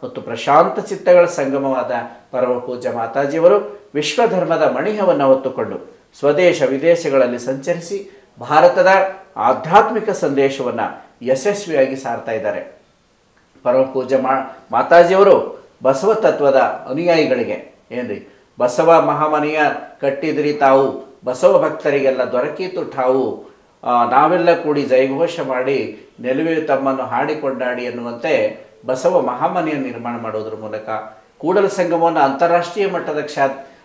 ಮತ್ತು ಪ್ರಶಾಂತ ಚಿತ್ತಗಳ ಸಂಗಮವಾದ ಪರಮ ಪೂಜ್ಯ ಮಾತಾಜಿಯವರು ವಿಶ್ವಧರ್ಮದ ಮಣಿಹವನ್ನು ಹೊತ್ತುಕೊಂಡು ಸ್ವದೇಶ ವಿದೇಶಗಳಲ್ಲಿ ಸಂಚರಿಸಿ ಭಾರತದ ಆಧ್ಯಾತ್ಮಿಕ ಸಂದೇಶವನ್ನು ಯಶಸ್ವಿಯಾಗಿ ಸಾರ್ತಾ ಇದ್ದಾರೆ. ಪರಮ ಪೂಜ್ಯ ಮಾತಾಜಿಯವರು ಬಸವ ತತ್ವದ ಅನುಯಾಯಿಗಳಿಗೆ ಏನ್ರಿ, ಬಸವ ಮಹಾಮನೆಯ ಕಟ್ಟಿದಿರಿ ತಾವು, ಬಸವ ಭಕ್ತರಿಗೆಲ್ಲ ದೊರಕೀತು ಠಾವು, ನಾವೆಲ್ಲ ಕೂಡಿ ಜಯಘೋಷ ಮಾಡಿ ನೆಲುವೆ ತಮ್ಮನ್ನು ಹಾಡಿಕೊಂಡಾಡಿ ಎನ್ನುವಂತೆ ಬಸವ ಮಹಾಮನೆಯನ್ನು ನಿರ್ಮಾಣ ಮಾಡೋದ್ರ ಮೂಲಕ ಕೂಡಲ ಸಂಗಮವನ್ನು ಅಂತಾರಾಷ್ಟ್ರೀಯ ಮಟ್ಟದ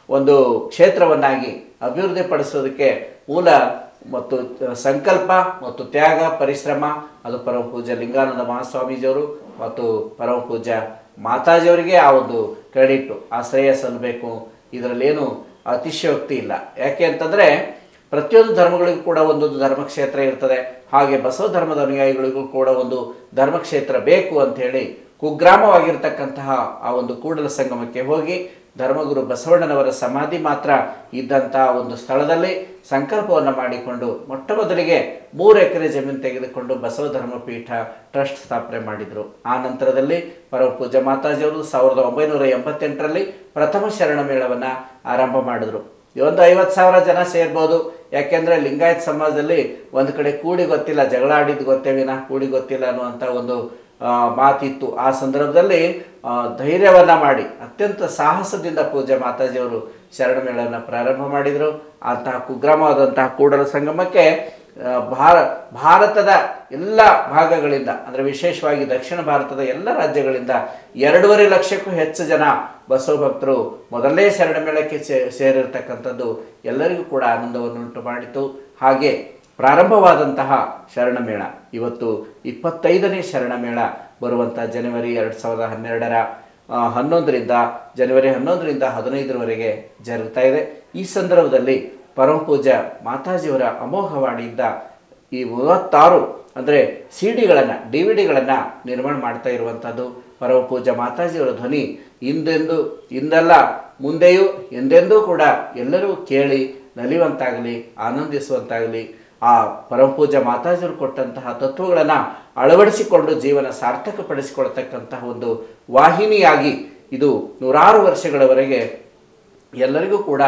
ಒಂದು ಕ್ಷೇತ್ರವನ್ನಾಗಿ ಅಭಿವೃದ್ಧಿಪಡಿಸೋದಕ್ಕೆ ಮೂಲ ಮತ್ತು ಸಂಕಲ್ಪ ಮತ್ತು ತ್ಯಾಗ ಪರಿಶ್ರಮ ಅದು ಪರಮ ಪೂಜ್ಯ ಲಿಂಗಾನಂದ ಮಹಾಸ್ವಾಮೀಜಿಯವರು ಮತ್ತು ಪರಮ ಪೂಜ್ಯ ಮಾತಾಜಿಯವರಿಗೆ ಆ ಒಂದು ಕ್ರೆಡಿಟ್, ಆ ಶ್ರೇಯ ಸಲ್ಲಬೇಕು. ಇದರಲ್ಲೇನು ಅತಿಶಯೋಕ್ತಿ ಇಲ್ಲ. ಯಾಕೆ ಅಂತಂದರೆ ಪ್ರತಿಯೊಂದು ಧರ್ಮಗಳಿಗೂ ಕೂಡ ಒಂದೊಂದು ಧರ್ಮಕ್ಷೇತ್ರ ಇರ್ತದೆ. ಹಾಗೆ ಬಸವ ಧರ್ಮದ ಅನುಯಾಯಿಗಳಿಗೂ ಕೂಡ ಒಂದು ಧರ್ಮಕ್ಷೇತ್ರ ಬೇಕು ಅಂಥೇಳಿ ಕುಗ್ರಾಮವಾಗಿರ್ತಕ್ಕಂತಹ ಆ ಒಂದು ಕೂಡಲ ಸಂಗಮಕ್ಕೆ ಹೋಗಿ ಧರ್ಮಗುರು ಬಸವಣ್ಣನವರ ಸಮಾಧಿ ಮಾತ್ರ ಇದ್ದಂಥ ಒಂದು ಸ್ಥಳದಲ್ಲಿ ಸಂಕಲ್ಪವನ್ನು ಮಾಡಿಕೊಂಡು ಮೊಟ್ಟ ಮೊದಲಿಗೆ 3 ಎಕರೆ ಜಮೀನು ತೆಗೆದುಕೊಂಡು ಬಸವ ಧರ್ಮಪೀಠ ಟ್ರಸ್ಟ್ ಸ್ಥಾಪನೆ ಮಾಡಿದರು. ಆ ನಂತರದಲ್ಲಿ ಪರಮ ಪೂಜ್ಯ ಮಾತಾಜಿಯವರು 1988ರಲ್ಲಿ ಪ್ರಥಮ ಶರಣ ಮೇಳವನ್ನು ಆರಂಭ ಮಾಡಿದ್ರು. ಒಂದು 50,000 ಜನ ಸೇರ್ಬೋದು. ಯಾಕೆಂದರೆ ಲಿಂಗಾಯತ್ ಸಮಾಜದಲ್ಲಿ ಒಂದು ಕಡೆ ಕೂಡಿ ಗೊತ್ತಿಲ್ಲ, ಜಗಳ ಆಡಿದ್ದು ಗೊತ್ತೇ ವಿನಃ ಕೂಡಿ ಗೊತ್ತಿಲ್ಲ ಅನ್ನುವಂಥ ಒಂದು ಮಾತಿತ್ತು. ಆ ಸಂದರ್ಭದಲ್ಲಿ ಧೈರ್ಯವನ್ನು ಮಾಡಿ ಅತ್ಯಂತ ಸಾಹಸದಿಂದ ಪೂಜ್ಯ ಮಾತಾಜಿಯವರು ಶರಣ ಮೇಳವನ್ನು ಪ್ರಾರಂಭ ಮಾಡಿದರು. ಅಂತಹ ಕುಗ್ರಾಮವಾದಂತಹ ಕೂಡಲ ಸಂಗಮಕ್ಕೆ ಭಾರತದ ಎಲ್ಲ ಭಾಗಗಳಿಂದ ಅಂದರೆ ವಿಶೇಷವಾಗಿ ದಕ್ಷಿಣ ಭಾರತದ ಎಲ್ಲ ರಾಜ್ಯಗಳಿಂದ 2.5 ಲಕ್ಷಕ್ಕೂ ಹೆಚ್ಚು ಜನ ಬಸವ ಭಕ್ತರು ಮೊದಲನೇ ಶರಣ ಮೇಳಕ್ಕೆ ಸೇರಿರ್ತಕ್ಕಂಥದ್ದು ಎಲ್ಲರಿಗೂ ಕೂಡ ಆನಂದವನ್ನು ಉಂಟು ಮಾಡಿತು. ಹಾಗೆ ಪ್ರಾರಂಭವಾದಂತಹ ಶರಣ ಮೇಳ ಇವತ್ತು 25ನೇ ಶರಣ ಮೇಳ ಬರುವಂಥ ಜನವರಿ 2012ರ 11ರಿಂದ ಜನವರಿ 11ರಿಂದ 15ರವರೆಗೆ ಜರುಗ್ತಾ ಇದೆ. ಈ ಸಂದರ್ಭದಲ್ಲಿ ಪರಮ ಪೂಜ್ಯ ಮಾತಾಜಿಯವರ ಅಮೋಘವಾಣಿಯಿಂದ ಈ 36 ಅಂದರೆ CD DVD ನಿರ್ಮಾಣ ಮಾಡ್ತಾ ಇರುವಂಥದ್ದು ಪರಮ ಪೂಜ್ಯ ಮಾತಾಜಿಯವರ ಧ್ವನಿ ಇಂದಲ್ಲ ಮುಂದೆಯೂ ಎಂದೆಂದೂ ಕೂಡ ಎಲ್ಲರೂ ಕೇಳಿ ನಲಿಯುವಂತಾಗಲಿ, ಆನಂದಿಸುವಂತಾಗಲಿ. ಆ ಪರಮ ಪೂಜ್ಯ ಮಾತಾಜಿಯವರು ಕೊಟ್ಟಂತಹ ತತ್ವಗಳನ್ನು ಅಳವಡಿಸಿಕೊಂಡು ಜೀವನ ಸಾರ್ಥಕಪಡಿಸಿಕೊಳ್ತಕ್ಕಂತಹ ಒಂದು ವಾಹಿನಿಯಾಗಿ ಇದು 100 ವರ್ಷಗಳವರೆಗೆ ಎಲ್ಲರಿಗೂ ಕೂಡ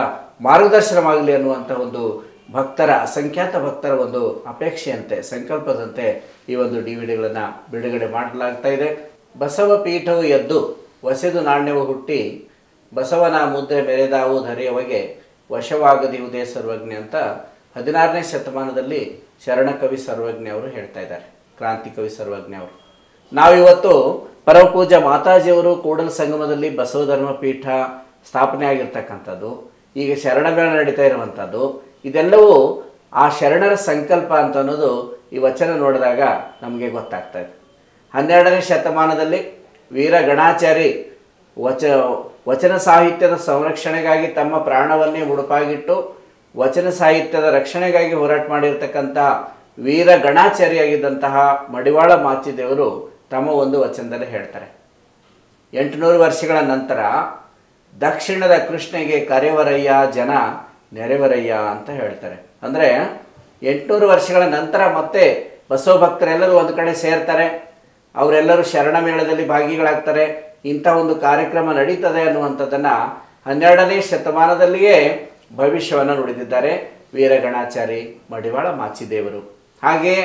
ಮಾರ್ಗದರ್ಶನವಾಗಲಿ ಅನ್ನುವಂಥ ಒಂದು ಅಸಂಖ್ಯಾತ ಭಕ್ತರ ಒಂದು ಅಪೇಕ್ಷೆಯಂತೆ ಸಂಕಲ್ಪದಂತೆ ಈ ಒಂದು DVD ಬಿಡುಗಡೆ ಮಾಡಲಾಗ್ತಾ ಇದೆ. ಬಸವ ಪೀಠವು ಎದ್ದು ವಸೆದು ನಾಣ್ಯವು ಹುಟ್ಟಿ ಬಸವನ ಮುದ್ರೆ ಮೆರೆದಾವು ಧರೆಯವಗೆ ವಶವಾಗದಿವುದೇ ಸರ್ವಜ್ಞ ಅಂತ 16ನೇ ಶತಮಾನದಲ್ಲಿ ಶರಣಕವಿ ಸರ್ವಜ್ಞ ಅವರು ಹೇಳ್ತಾ ಇದ್ದಾರೆ. ಕ್ರಾಂತಿ ಕವಿ ಸರ್ವಜ್ಞ ಅವರು. ನಾವಿವತ್ತು ಪರಮ ಪೂಜ್ಯ ಮಾತಾಜಿಯವರು ಕೂಡಲ ಸಂಗಮದಲ್ಲಿ ಬಸವ ಧರ್ಮ ಪೀಠ ಸ್ಥಾಪನೆ ಆಗಿರ್ತಕ್ಕಂಥದ್ದು, ಈಗ ಶರಣ ಮೇಳ ನಡೀತಾ ಇರುವಂಥದ್ದು, ಇದೆಲ್ಲವೂ ಆ ಶರಣರ ಸಂಕಲ್ಪ ಅಂತ ಅನ್ನೋದು ಈ ವಚನ ನೋಡಿದಾಗ ನಮಗೆ ಗೊತ್ತಾಗ್ತಾ ಇದೆ. 12ನೇ ಶತಮಾನದಲ್ಲಿ ವೀರ ಗಣಾಚಾರಿ ವಚನ ಸಾಹಿತ್ಯದ ಸಂರಕ್ಷಣೆಗಾಗಿ ತಮ್ಮ ಪ್ರಾಣವನ್ನೇ ಮುಡುಪಾಗಿಟ್ಟು ವಚನ ಸಾಹಿತ್ಯದ ರಕ್ಷಣೆಗಾಗಿ ಹೋರಾಟ ಮಾಡಿರ್ತಕ್ಕಂಥ ವೀರ ಗಣಾಚಾರಿಯಾಗಿದ್ದಂತಹ ಮಡಿವಾಳ ಮಾಚಿದೇವರು ತಮ್ಮ ಒಂದು ವಚನದಲ್ಲಿ ಹೇಳ್ತಾರೆ, 800 ವರ್ಷಗಳ ನಂತರ ದಕ್ಷಿಣದ ಕೃಷ್ಣೆಗೆ ಕರೆವರಯ್ಯ ಜನ ನೆರೆವರಯ್ಯ ಅಂತ ಹೇಳ್ತಾರೆ. ಅಂದರೆ 800 ವರ್ಷಗಳ ನಂತರ ಮತ್ತೆ ಬಸವ ಭಕ್ತರೆಲ್ಲರೂ ಒಂದು ಕಡೆ ಸೇರ್ತಾರೆ, ಅವರೆಲ್ಲರೂ ಶರಣ ಮೇಳದಲ್ಲಿ ಭಾಗಿಗಳಾಗ್ತಾರೆ, ಇಂಥ ಒಂದು ಕಾರ್ಯಕ್ರಮ ನಡೀತದೆ ಅನ್ನುವಂಥದ್ದನ್ನು 12ನೇ ಶತಮಾನದಲ್ಲಿಯೇ ಭವಿಷ್ಯವನ್ನು ನುಡಿದಿದ್ದಾರೆ ವೀರಗಣಾಚಾರಿ ಮಡಿವಾಳ ಮಾಚಿದೇವರು. ಹಾಗೆಯೇ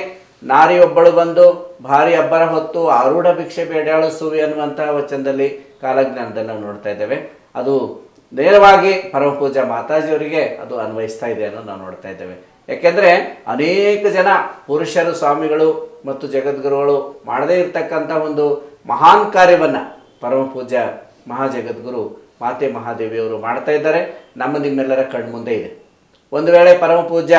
ನಾರಿಯೊಬ್ಬಳು ಬಂದು ಭಾರಿ ಅಬ್ಬರ ಹೊತ್ತು ಆರೂಢ ಭಿಕ್ಷೆ ಬೇಡ್ಯಾಳು ಸುವಿ ಅನ್ನುವಂತಹ ವಚನದಲ್ಲಿ ಕಾಲಜ್ಞಾನದಲ್ಲಿ ನಾವು ನೋಡ್ತಾ ಇದ್ದೇವೆ. ಅದು ನೇರವಾಗಿ ಪರಮ ಪೂಜ್ಯ ಮಾತಾಜಿಯವರಿಗೆ ಅದು ಅನ್ವಯಿಸ್ತಾ ಇದೆ ಅನ್ನೋ ನಾವು ನೋಡ್ತಾ ಇದ್ದೇವೆ. ಯಾಕೆಂದರೆ ಅನೇಕ ಜನ ಪುರುಷರು ಸ್ವಾಮಿಗಳು ಮತ್ತು ಜಗದ್ಗುರುಗಳು ಮಾಡದೇ ಇರತಕ್ಕಂಥ ಒಂದು ಮಹಾನ್ ಕಾರ್ಯವನ್ನು ಪರಮ ಪೂಜ್ಯ ಮಹಾಜಗದ್ಗುರು ಮಾತೆ ಮಹಾದೇವಿಯವರು ಮಾಡ್ತಾ ಇದ್ದಾರೆ. ನಮ್ಮ ನಿಮ್ಮೆಲ್ಲರ ಕಣ್ಮುಂದೆ ಇದೆ. ಒಂದು ವೇಳೆ ಪರಮ ಪೂಜ್ಯ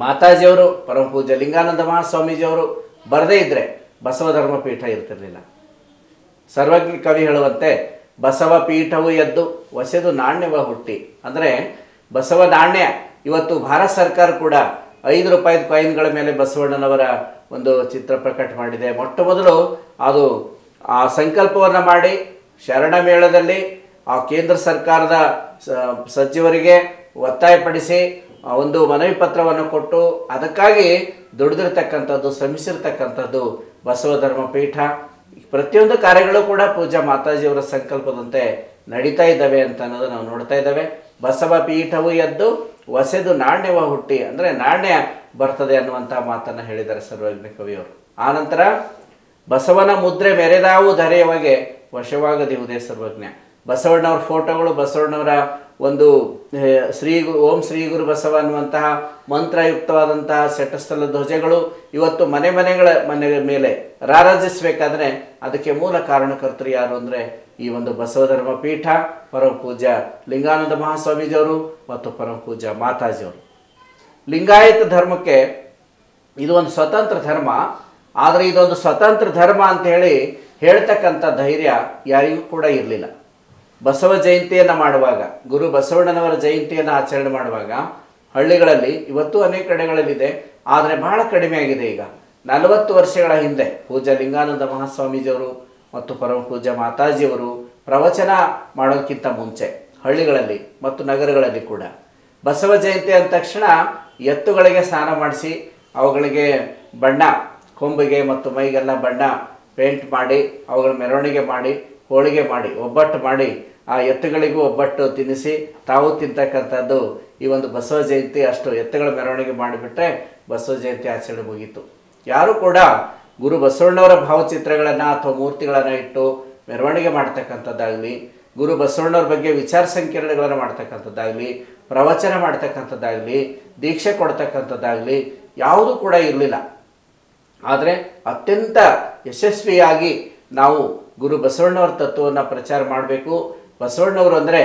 ಮಾತಾಜಿಯವರು ಪರಮ ಪೂಜ್ಯ ಲಿಂಗಾನಂದ ಮಹಾಸ್ವಾಮೀಜಿಯವರು ಬರದೇ ಇದ್ದರೆ ಬಸವ ಧರ್ಮ ಪೀಠ ಇರ್ತಿರಲಿಲ್ಲ. ಸರ್ವಜ್ಞ ಕವಿ ಹೇಳುವಂತೆ ಬಸವ ಪೀಠವು ಎದ್ದು ಒಸೆದು ನಾಣ್ಯವ ಹುಟ್ಟಿ. ಅಂದರೆ ಬಸವ ನಾಣ್ಯ ಇವತ್ತು ಭಾರತ ಸರ್ಕಾರ ಕೂಡ 5 ರೂಪಾಯಿದ ಕಾಯಿನ್ಗಳ ಮೇಲೆ ಬಸವಣ್ಣನವರ ಒಂದು ಚಿತ್ರ ಪ್ರಕಟ ಮಾಡಿದೆ. ಮೊಟ್ಟ ಮೊದಲು ಅದು ಆ ಸಂಕಲ್ಪವನ್ನು ಮಾಡಿ ಶರಣ ಮೇಳದಲ್ಲಿ ಆ ಕೇಂದ್ರ ಸರ್ಕಾರದ ಸಚಿವರಿಗೆ ಒತ್ತಾಯಪಡಿಸಿ ಒಂದು ಮನವಿ ಪತ್ರವನ್ನು ಕೊಟ್ಟು ಅದಕ್ಕಾಗಿ ದುಡಿದಿರ್ತಕ್ಕಂಥದ್ದು, ಶ್ರಮಿಸಿರ್ತಕ್ಕಂಥದ್ದು ಬಸವ ಧರ್ಮ ಪೀಠ. ಪ್ರತಿಯೊಂದು ಕಾರ್ಯಗಳು ಕೂಡ ಪೂಜ್ಯ ಮಾತಾಜಿಯವರ ಸಂಕಲ್ಪದಂತೆ ನಡೀತಾ ಇದ್ದಾವೆ ಅಂತ ಅನ್ನೋದು ನಾವು ನೋಡ್ತಾ ಇದ್ದೇವೆ. ಬಸವ ಪೀಠವು ಎದ್ದು ಒಸೆದು ನಾಣ್ಯವ ಹುಟ್ಟಿ, ಅಂದರೆ ನಾಣ್ಯ ಬರ್ತದೆ ಅನ್ನುವಂಥ ಮಾತನ್ನು ಹೇಳಿದ್ದಾರೆ ಸರ್ವಜ್ಞ ಕವಿಯವರು. ಆನಂತರ ಬಸವನ ಮುದ್ರೆ ಮೆರೆದಾವು ಧರೆಯವಗೆ ವಶವಾಗದಿರುವುದೇ ಸರ್ವಜ್ಞ. ಬಸವಣ್ಣವ್ರ ಫೋಟೋಗಳು, ಬಸವಣ್ಣವರ ಒಂದು ಓಂ ಶ್ರೀ ಗುರು ಬಸವ ಅನ್ನುವಂತಹ ಮಂತ್ರಯುಕ್ತವಾದಂತಹ ಸೆಟಸ್ಥಲ ಧ್ವಜಗಳು ಇವತ್ತು ಮನೆ ಮೇಲೆ ರಾರಾಜಿಸಬೇಕಾದ್ರೆ ಅದಕ್ಕೆ ಮೂಲ ಕಾರಣಕರ್ತರು ಯಾರು ಅಂದರೆ ಈ ಒಂದು ಬಸವ ಧರ್ಮ ಪೀಠ, ಪರಮ ಪೂಜ್ಯ ಲಿಂಗಾನಂದ ಮಹಾಸ್ವಾಮೀಜಿಯವರು ಮತ್ತು ಪರಮ ಪೂಜ್ಯ ಮಾತಾಜಿಯವರು. ಲಿಂಗಾಯತ ಧರ್ಮಕ್ಕೆ ಇದು ಒಂದು ಸ್ವತಂತ್ರ ಧರ್ಮ. ಆದರೆ ಇದೊಂದು ಸ್ವತಂತ್ರ ಧರ್ಮ ಅಂತ ಹೇಳ್ತಕ್ಕಂಥ ಧೈರ್ಯ ಯಾರಿಗೂ ಕೂಡ ಇರಲಿಲ್ಲ. ಬಸವ ಜಯಂತಿಯನ್ನು ಮಾಡುವಾಗ, ಗುರು ಬಸವಣ್ಣನವರ ಜಯಂತಿಯನ್ನು ಆಚರಣೆ ಮಾಡುವಾಗ ಹಳ್ಳಿಗಳಲ್ಲಿ ಇವತ್ತು ಅನೇಕ ಕಡೆಗಳಲ್ಲಿದೆ, ಆದರೆ ಬಹಳ ಕಡಿಮೆ ಆಗಿದೆ. ಈಗ 40 ವರ್ಷಗಳ ಹಿಂದೆ ಪೂಜ್ಯ ಲಿಂಗಾನಂದ ಮಹಾಸ್ವಾಮೀಜಿಯವರು ಮತ್ತು ಪರಮ ಪೂಜ್ಯ ಮಾತಾಜಿಯವರು ಪ್ರವಚನ ಮಾಡೋದಕ್ಕಿಂತ ಮುಂಚೆ ಹಳ್ಳಿಗಳಲ್ಲಿ ಮತ್ತು ನಗರಗಳಲ್ಲಿ ಕೂಡ ಬಸವ ಜಯಂತಿ ಅಂದ ತಕ್ಷಣ ಎತ್ತುಗಳಿಗೆ ಸ್ನಾನ ಮಾಡಿಸಿ ಅವುಗಳಿಗೆ ಬಣ್ಣ, ಕೊಂಬಿಗೆ ಮತ್ತು ಮೈಗೆಲ್ಲ ಬಣ್ಣ ಪೇಂಟ್ ಮಾಡಿ ಅವುಗಳ ಮೆರವಣಿಗೆ ಮಾಡಿ ಹೋಳಿಗೆ ಮಾಡಿ ಒಬ್ಬಟ್ಟು ಮಾಡಿ ಆ ಎತ್ತುಗಳಿಗೂ ಒಬ್ಬಟ್ಟು ತಿನ್ನಿಸಿ ತಾವು ತಿಂತಕ್ಕಂಥದ್ದು ಈ ಒಂದು ಬಸವ ಜಯಂತಿ. ಅಷ್ಟು ಎತ್ತುಗಳ ಮೆರವಣಿಗೆ ಮಾಡಿಬಿಟ್ರೆ ಬಸವ ಜಯಂತಿ ಆಚರಣೆ ಮುಗೀತು. ಯಾರು ಕೂಡ ಗುರು ಬಸವಣ್ಣವರ ಭಾವಚಿತ್ರಗಳನ್ನು ಅಥವಾ ಮೂರ್ತಿಗಳನ್ನು ಇಟ್ಟು ಮೆರವಣಿಗೆ ಮಾಡ್ತಕ್ಕಂಥದ್ದಾಗಲಿ, ಗುರು ಬಸವಣ್ಣವ್ರ ಬಗ್ಗೆ ವಿಚಾರ ಸಂಕಿರಣಗಳನ್ನು ಮಾಡ್ತಕ್ಕಂಥದ್ದಾಗಲಿ, ಪ್ರವಚನ ಮಾಡ್ತಕ್ಕಂಥದ್ದಾಗಲಿ, ದೀಕ್ಷೆ ಕೊಡ್ತಕ್ಕಂಥದ್ದಾಗಲಿ ಯಾವುದೂ ಕೂಡ ಇರಲಿಲ್ಲ. ಆದರೆ ಅತ್ಯಂತ ಯಶಸ್ವಿಯಾಗಿ ನಾವು ಗುರು ಬಸವಣ್ಣವರ ತತ್ವವನ್ನು ಪ್ರಚಾರ ಮಾಡಬೇಕು. ಬಸವಣ್ಣವರು ಅಂದರೆ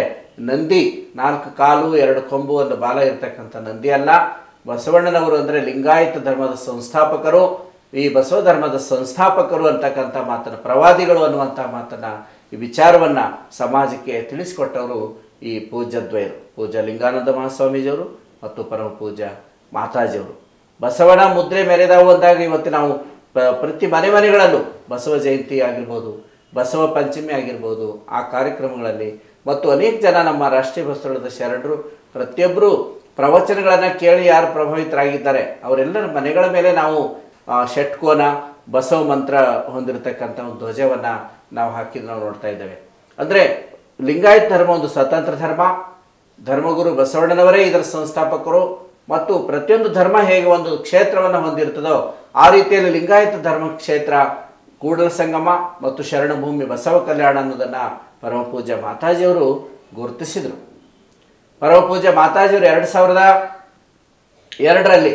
ನಂದಿ, 4 ಕಾಲು 2 ಕೊಂಬು ಒಂದು ಬಾಲ ಇರತಕ್ಕಂಥ ನಂದಿ ಅಲ್ಲ. ಬಸವಣ್ಣನವರು ಅಂದರೆ ಲಿಂಗಾಯತ ಧರ್ಮದ ಸಂಸ್ಥಾಪಕರು, ಈ ಬಸವ ಧರ್ಮದ ಸಂಸ್ಥಾಪಕರು ಅಂತಕ್ಕಂಥ ಮಾತನ್ನು, ಪ್ರವಾದಿಗಳು ಅನ್ನುವಂಥ ಮಾತನ್ನು, ಈ ವಿಚಾರವನ್ನು ಸಮಾಜಕ್ಕೆ ತಿಳಿಸಿಕೊಟ್ಟವರು ಈ ಪೂಜ್ಯದ್ವಯರು, ಪೂಜ್ಯ ಲಿಂಗಾನಂದ ಮಹಾಸ್ವಾಮೀಜಿಯವರು ಮತ್ತು ಪರಮ ಪೂಜ್ಯ ಮಾತಾಜಿಯವರು. ಬಸವನ ಮುದ್ರೆ ಮೆರೆದಾವು ಅಂದಾಗ ಇವತ್ತು ನಾವು ಪ್ರತಿ ಮನೆಗಳಲ್ಲೂ ಬಸವ ಜಯಂತಿ ಆಗಿರ್ಬೋದು, ಬಸವ ಪಂಚಮಿ ಆಗಿರ್ಬೋದು, ಆ ಕಾರ್ಯಕ್ರಮಗಳಲ್ಲಿ ಮತ್ತು ಅನೇಕ ಜನ ನಮ್ಮ ರಾಷ್ಟ್ರೀಯ ಬಸವಣ್ಣದ ಶರಣರು ಪ್ರತಿಯೊಬ್ಬರು ಪ್ರವಚನಗಳನ್ನು ಕೇಳಿ ಯಾರು ಪ್ರಭಾವಿತರಾಗಿದ್ದಾರೆ ಅವರೆಲ್ಲರ ಮನೆಗಳ ಮೇಲೆ ನಾವು ಷಟ್ಕೋನ ಬಸವ ಮಂತ್ರ ಹೊಂದಿರತಕ್ಕಂಥ ಒಂದು ಧ್ವಜವನ್ನು ನಾವು ಹಾಕಿದ್ದು ನಾವು ನೋಡ್ತಾ ಇದ್ದೇವೆ. ಅಂದರೆ ಲಿಂಗಾಯತ ಧರ್ಮ ಒಂದು ಸ್ವತಂತ್ರ ಧರ್ಮ, ಧರ್ಮಗುರು ಬಸವಣ್ಣನವರೇ ಇದರ ಸಂಸ್ಥಾಪಕರು ಮತ್ತು ಪ್ರತಿಯೊಂದು ಧರ್ಮ ಹೇಗೆ ಒಂದು ಕ್ಷೇತ್ರವನ್ನು ಹೊಂದಿರ್ತದೋ ಆ ರೀತಿಯಲ್ಲಿ ಲಿಂಗಾಯತ ಧರ್ಮ ಕ್ಷೇತ್ರ ಕೂಡಲ ಸಂಗಮ ಮತ್ತು ಶರಣಭೂಮಿ ಬಸವ ಕಲ್ಯಾಣ ಅನ್ನೋದನ್ನು ಪರಮ ಪೂಜ್ಯ ಮಾತಾಜಿಯವರು ಗುರುತಿಸಿದರು. ಪರಮ ಪೂಜ್ಯ ಮಾತಾಜಿಯವರು 2002ರಲ್ಲಿ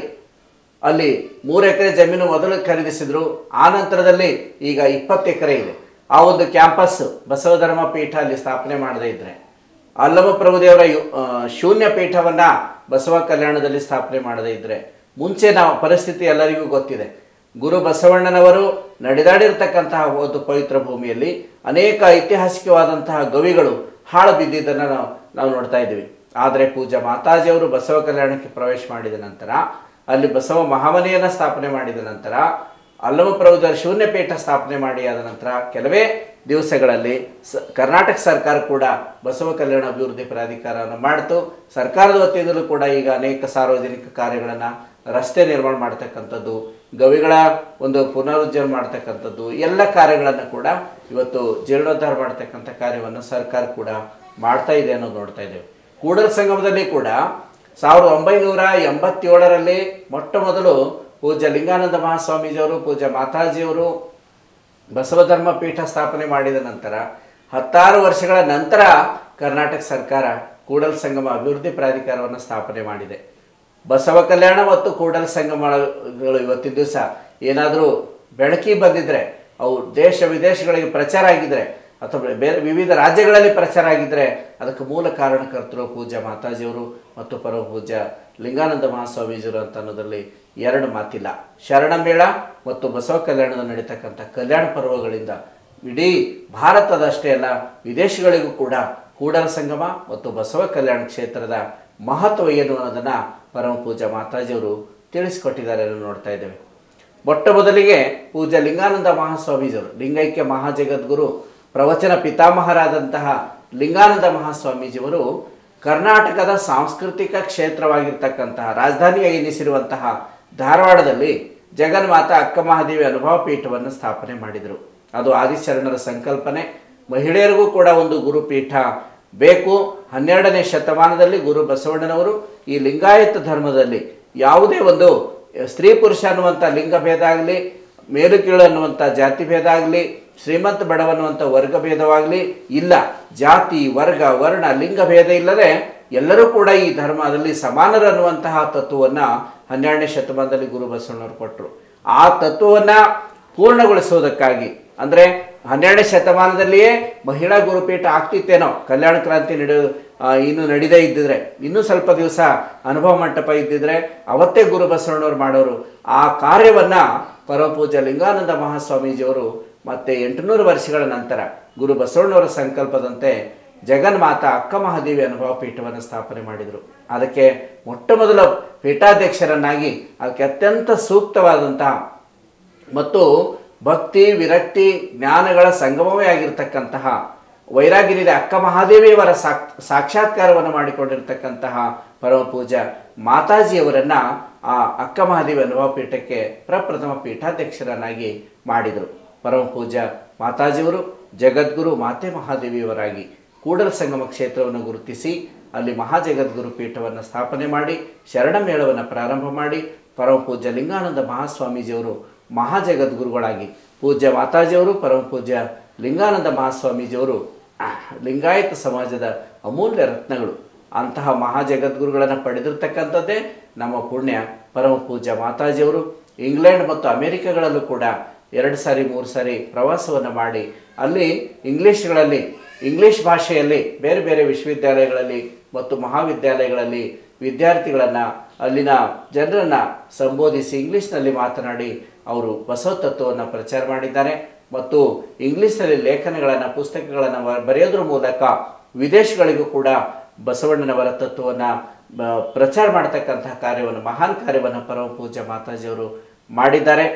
ಅಲ್ಲಿ 3 ಎಕರೆ ಜಮೀನು ಮೊದಲು ಖರೀದಿಸಿದರು. ಆ ನಂತರದಲ್ಲಿ ಈಗ 20 ಎಕರೆ ಇದೆ. ಆ ಒಂದು ಕ್ಯಾಂಪಸ್ ಬಸವ ಧರ್ಮ ಪೀಠ ಅಲ್ಲಿ ಸ್ಥಾಪನೆ ಮಾಡದೇ ಇದ್ದರೆ, ಅಲ್ಲಮ ಪ್ರಭುದೇವರ ಶೂನ್ಯ ಪೀಠವನ್ನು ಬಸವ ಕಲ್ಯಾಣದಲ್ಲಿ ಸ್ಥಾಪನೆ ಮಾಡದೇ ಇದ್ದರೆ, ಮುಂಚೆ ನಾವು ಪರಿಸ್ಥಿತಿ ಎಲ್ಲರಿಗೂ ಗೊತ್ತಿದೆ. ಗುರು ಬಸವಣ್ಣನವರು ನಡೆದಾಡಿರ್ತಕ್ಕಂತಹ ಒಂದು ಪವಿತ್ರ ಭೂಮಿಯಲ್ಲಿ ಅನೇಕ ಐತಿಹಾಸಿಕವಾದಂತಹ ಗವಿಗಳು ಹಾಳು ಬಿದ್ದಿದ್ದನ್ನು ನಾವು ನೋಡ್ತಾ ಇದ್ದೀವಿ. ಆದರೆ ಪೂಜ್ಯ ಮಾತಾಜಿಯವರು ಬಸವ ಕಲ್ಯಾಣಕ್ಕೆ ಪ್ರವೇಶ ಮಾಡಿದ ನಂತರ, ಅಲ್ಲಿ ಬಸವ ಮಹಾಮನೆಯನ್ನು ಸ್ಥಾಪನೆ ಮಾಡಿದ ನಂತರ, ಅಲ್ಲಮ ಪ್ರಭುದೇವರ ಶೂನ್ಯ ಪೀಠ ಸ್ಥಾಪನೆ ಮಾಡಿ ಆದ ನಂತರ ಕೆಲವೇ ದಿವಸಗಳಲ್ಲಿ ಕರ್ನಾಟಕ ಸರ್ಕಾರ ಕೂಡ ಬಸವ ಕಲ್ಯಾಣ ಅಭಿವೃದ್ಧಿ ಪ್ರಾಧಿಕಾರವನ್ನು ಮಾಡಿತು. ಸರ್ಕಾರದ ವತಿಯಿಂದಲೂ ಕೂಡ ಈಗ ಅನೇಕ ಸಾರ್ವಜನಿಕ ಕಾರ್ಯಗಳನ್ನು, ರಸ್ತೆ ನಿರ್ಮಾಣ ಮಾಡ್ತಕ್ಕಂಥದ್ದು, ಗವಿಗಳ ಒಂದು ಪುನರುಜ್ಜೀವನ ಮಾಡ್ತಕ್ಕಂಥದ್ದು, ಎಲ್ಲ ಕಾರ್ಯಗಳನ್ನು ಕೂಡ ಇವತ್ತು ಜೀರ್ಣೋದ್ಧಾರ ಮಾಡ್ತಕ್ಕಂಥ ಕಾರ್ಯವನ್ನು ಸರ್ಕಾರ ಕೂಡ ಮಾಡ್ತಾ ಇದೆ ಅನ್ನೋದು ನೋಡ್ತಾ ಇದ್ದೇವೆ. ಕೂಡಲ ಸಂಗಮದಲ್ಲಿ ಕೂಡ 1987ರಲ್ಲಿ ಮೊಟ್ಟ ಮೊದಲು ಪೂಜ್ಯ ಲಿಂಗಾನಂದ ಮಹಾಸ್ವಾಮೀಜಿಯವರು, ಪೂಜ್ಯ ಮಾತಾಜಿಯವರು ಬಸವಧರ್ಮ ಪೀಠ ಸ್ಥಾಪನೆ ಮಾಡಿದ ನಂತರ 10 ವರ್ಷಗಳ ನಂತರ ಕರ್ನಾಟಕ ಸರ್ಕಾರ ಕೂಡಲ ಸಂಗಮ ಅಭಿವೃದ್ಧಿ ಪ್ರಾಧಿಕಾರವನ್ನು ಸ್ಥಾಪನೆ ಮಾಡಿದೆ. ಬಸವ ಕಲ್ಯಾಣ ಮತ್ತು ಕೂಡಲ ಸಂಗಮಗಳು ಇವತ್ತಿನ ದಿವಸ ಏನಾದರೂ ಬೆಳಕಿ ಬಂದಿದ್ರೆ, ಅವು ದೇಶ ವಿದೇಶಗಳಿಗೆ ಪ್ರಚಾರ ಆಗಿದ್ರೆ ಅಥವಾ ಬೇರೆ ವಿವಿಧ ರಾಜ್ಯಗಳಲ್ಲಿ ಪ್ರಚಾರ ಆಗಿದ್ದರೆ ಅದಕ್ಕೆ ಮೂಲ ಕಾರಣಕರ್ತರು ಪೂಜ್ಯ ಮಾತಾಜಿಯವರು ಮತ್ತು ಪರಮ ಪೂಜ್ಯ ಲಿಂಗಾನಂದ ಮಹಾಸ್ವಾಮೀಜಿಯವರು ಅಂತ ಅನ್ನೋದರಲ್ಲಿ ಎರಡು ಮಾತಿಲ್ಲ. ಶರಣ ಮೇಳ ಮತ್ತು ಬಸವ ಕಲ್ಯಾಣದ ನಡೀತಕ್ಕಂಥ ಕಲ್ಯಾಣ ಪರ್ವಗಳಿಂದ ಇಡೀ ಭಾರತದಷ್ಟೇ ಅಲ್ಲ, ವಿದೇಶಗಳಿಗೂ ಕೂಡ ಕೂಡಲ ಸಂಗಮ ಮತ್ತು ಬಸವ ಕಲ್ಯಾಣ ಕ್ಷೇತ್ರದ ಮಹತ್ವ ಏನು ಅನ್ನೋದನ್ನು ಪರಮ ಪೂಜ್ಯ ಮಾತಾಜಿಯವರು ತಿಳಿಸಿಕೊಟ್ಟಿದ್ದಾರೆ ನೋಡ್ತಾ ಇದ್ದೇವೆ. ಮೊಟ್ಟ ಮೊದಲಿಗೆ ಪೂಜ್ಯ ಲಿಂಗಾನಂದ ಮಹಾಸ್ವಾಮೀಜಿಯವರು, ಲಿಂಗೈಕ್ಯ ಮಹಾಜಗದ್ಗುರು ಪ್ರವಚನ ಪಿತಾಮಹರಾದಂತಹ ಲಿಂಗಾನಂದ ಮಹಾಸ್ವಾಮೀಜಿಯವರು ಕರ್ನಾಟಕದ ಸಾಂಸ್ಕೃತಿಕ ಕ್ಷೇತ್ರವಾಗಿರ್ತಕ್ಕಂತಹ ರಾಜಧಾನಿಯಾಗಿ ಎನಿಸಿರುವಂತಹ ಧಾರವಾಡದಲ್ಲಿ ಜಗನ್ಮಾತಾ ಅಕ್ಕ ಮಹಾದೇವಿ ಅನುಭವ ಪೀಠವನ್ನು ಸ್ಥಾಪನೆ ಮಾಡಿದರು. ಅದು ಆದಿಶರಣರ ಸಂಕಲ್ಪನೆ. ಮಹಿಳೆಯರಿಗೂ ಕೂಡ ಒಂದು ಗುರುಪೀಠ ಬೇಕು. 12ನೇ ಶತಮಾನದಲ್ಲಿ ಗುರು ಬಸವಣ್ಣನವರು ಈ ಲಿಂಗಾಯತ ಧರ್ಮದಲ್ಲಿ ಯಾವುದೇ ಒಂದು ಸ್ತ್ರೀ ಪುರುಷ ಅನ್ನುವಂಥ ಲಿಂಗ ಭೇದ ಆಗಲಿ, ಮೇಲು ಕೀಳು ಅನ್ನುವಂಥ ಜಾತಿ ಭೇದ ಆಗಲಿ, ಶ್ರೀಮಂತ ಬಡವ ಅನ್ನುವಂಥ ವರ್ಗ ಭೇದವಾಗಲಿ ಇಲ್ಲ. ಜಾತಿ, ವರ್ಗ, ವರ್ಣ, ಲಿಂಗ ಭೇದ ಇಲ್ಲದೆ ಎಲ್ಲರೂ ಕೂಡ ಈ ಧರ್ಮದಲ್ಲಿ ಸಮಾನರು ಅನ್ನುವಂತಹ ತತ್ವವನ್ನು 12ನೇ ಶತಮಾನದಲ್ಲಿ ಗುರು ಬಸವಣ್ಣವರು ಕೊಟ್ಟರು. ಆ ತತ್ವವನ್ನು ಪೂರ್ಣಗೊಳಿಸುವುದಕ್ಕಾಗಿ, ಅಂದರೆ 12ನೇ ಶತಮಾನದಲ್ಲಿಯೇ ಮಹಿಳಾ ಗುರುಪೀಠ ಆಗ್ತಿತ್ತೇನೋ, ಕಲ್ಯಾಣ ಕ್ರಾಂತಿ ಇನ್ನು ನಡೀದೇ ಇದ್ದಿದ್ರೆ, ಇನ್ನೂ ಸ್ವಲ್ಪ ದಿವಸ ಅನುಭವ ಮಂಟಪ ಇದ್ದಿದ್ರೆ ಅವತ್ತೇ ಗುರು ಬಸವಣ್ಣವರು ಮಾಡೋರು. ಆ ಕಾರ್ಯವನ್ನು ಪರಮ ಪೂಜ್ಯ ಲಿಂಗಾನಂದ ಮಹಾಸ್ವಾಮೀಜಿಯವರು ಮತ್ತೆ 800 ವರ್ಷಗಳ ನಂತರ ಗುರು ಬಸವಣ್ಣವರ ಸಂಕಲ್ಪದಂತೆ ಜಗನ್ಮಾತಾ ಅಕ್ಕ ಮಹಾದೇವಿ ಅನುಭವ ಪೀಠವನ್ನು ಸ್ಥಾಪನೆ ಮಾಡಿದರು. ಅದಕ್ಕೆ ಮೊಟ್ಟ ಮೊದಲ ಪೀಠಾಧ್ಯಕ್ಷರನ್ನಾಗಿ ಅದಕ್ಕೆ ಅತ್ಯಂತ ಸೂಕ್ತವಾದಂತಹ ಮತ್ತು ಭಕ್ತಿ ವಿರಕ್ತಿ ಜ್ಞಾನಗಳ ಸಂಗಮವೇ ಆಗಿರ್ತಕ್ಕಂತಹ ವೈರಾಗ್ಯನಿದೆ ಅಕ್ಕ ಮಹಾದೇವಿಯವರ ಸಾಕ್ಷಾತ್ಕಾರವನ್ನು ಮಾಡಿಕೊಂಡಿರ್ತಕ್ಕಂತಹ ಪರಮ ಪೂಜ್ಯ ಮಾತಾಜಿಯವರನ್ನು ಆ ಅಕ್ಕ ಮಹಾದೇವಿ ಅನುಭವ ಪೀಠಕ್ಕೆ ಪ್ರಪ್ರಥಮ ಪೀಠಾಧ್ಯಕ್ಷರನ್ನಾಗಿ ಮಾಡಿದರು. ಪರಮ ಪೂಜ್ಯ ಮಾತಾಜಿಯವರು ಜಗದ್ಗುರು ಮಾತೆ ಮಹಾದೇವಿಯವರಾಗಿ ಕೂಡಲ ಸಂಗಮ ಕ್ಷೇತ್ರವನ್ನು ಗುರುತಿಸಿ ಅಲ್ಲಿ ಮಹಾಜಗದ್ಗುರು ಪೀಠವನ್ನು ಸ್ಥಾಪನೆ ಮಾಡಿ ಶರಣ ಮೇಳವನ್ನು ಪ್ರಾರಂಭ ಮಾಡಿ ಪರಮ ಪೂಜ್ಯ ಲಿಂಗಾನಂದ ಮಹಾಸ್ವಾಮೀಜಿಯವರು ಮಹಾಜಗದ್ಗುರುಗಳಾಗಿ, ಪೂಜ್ಯ ಮಾತಾಜಿಯವರು ಪರಮ ಪೂಜ್ಯ ಲಿಂಗಾನಂದ ಮಹಾಸ್ವಾಮೀಜಿಯವರು ಲಿಂಗಾಯತ ಸಮಾಜದ ಅಮೂಲ್ಯ ರತ್ನಗಳು. ಅಂತಹ ಮಹಾಜಗದ್ಗುರುಗಳನ್ನು ಪಡೆದಿರ್ತಕ್ಕಂಥದ್ದೇ ನಮ್ಮ ಪುಣ್ಯ. ಪರಮ ಪೂಜ್ಯ ಮಾತಾಜಿಯವರು ಇಂಗ್ಲೆಂಡ್ ಮತ್ತು ಅಮೆರಿಕಗಳಲ್ಲೂ ಕೂಡ 2 ಸಾರಿ 3 ಸಾರಿ ಪ್ರವಾಸವನ್ನು ಮಾಡಿ ಅಲ್ಲಿ ಇಂಗ್ಲೀಷ್ ಭಾಷೆಯಲ್ಲಿ ಬೇರೆ ಬೇರೆ ವಿಶ್ವವಿದ್ಯಾಲಯಗಳಲ್ಲಿ ಮತ್ತು ಮಹಾವಿದ್ಯಾಲಯಗಳಲ್ಲಿ ವಿದ್ಯಾರ್ಥಿಗಳನ್ನು, ಅಲ್ಲಿನ ಜನರನ್ನು ಸಂಬೋಧಿಸಿ ಇಂಗ್ಲೀಷ್ನಲ್ಲಿ ಮಾತನಾಡಿ ಅವರು ಬಸವ ತತ್ವವನ್ನು ಪ್ರಚಾರ ಮಾಡಿದ್ದಾರೆ. ಮತ್ತು ಇಂಗ್ಲೀಷ್ನಲ್ಲಿ ಲೇಖನಗಳನ್ನು, ಪುಸ್ತಕಗಳನ್ನು ಬರೆಯೋದ್ರ ಮೂಲಕ ವಿದೇಶಗಳಿಗೂ ಕೂಡ ಬಸವಣ್ಣನವರ ತತ್ವವನ್ನು ಪ್ರಚಾರ ಮಾಡ್ತಕ್ಕಂತಹ ಕಾರ್ಯವನ್ನು, ಮಹಾನ್ ಕಾರ್ಯವನ್ನು ಪರಮ ಪೂಜ್ಯ ಮಾತಾಜಿಯವರು ಮಾಡಿದ್ದಾರೆ.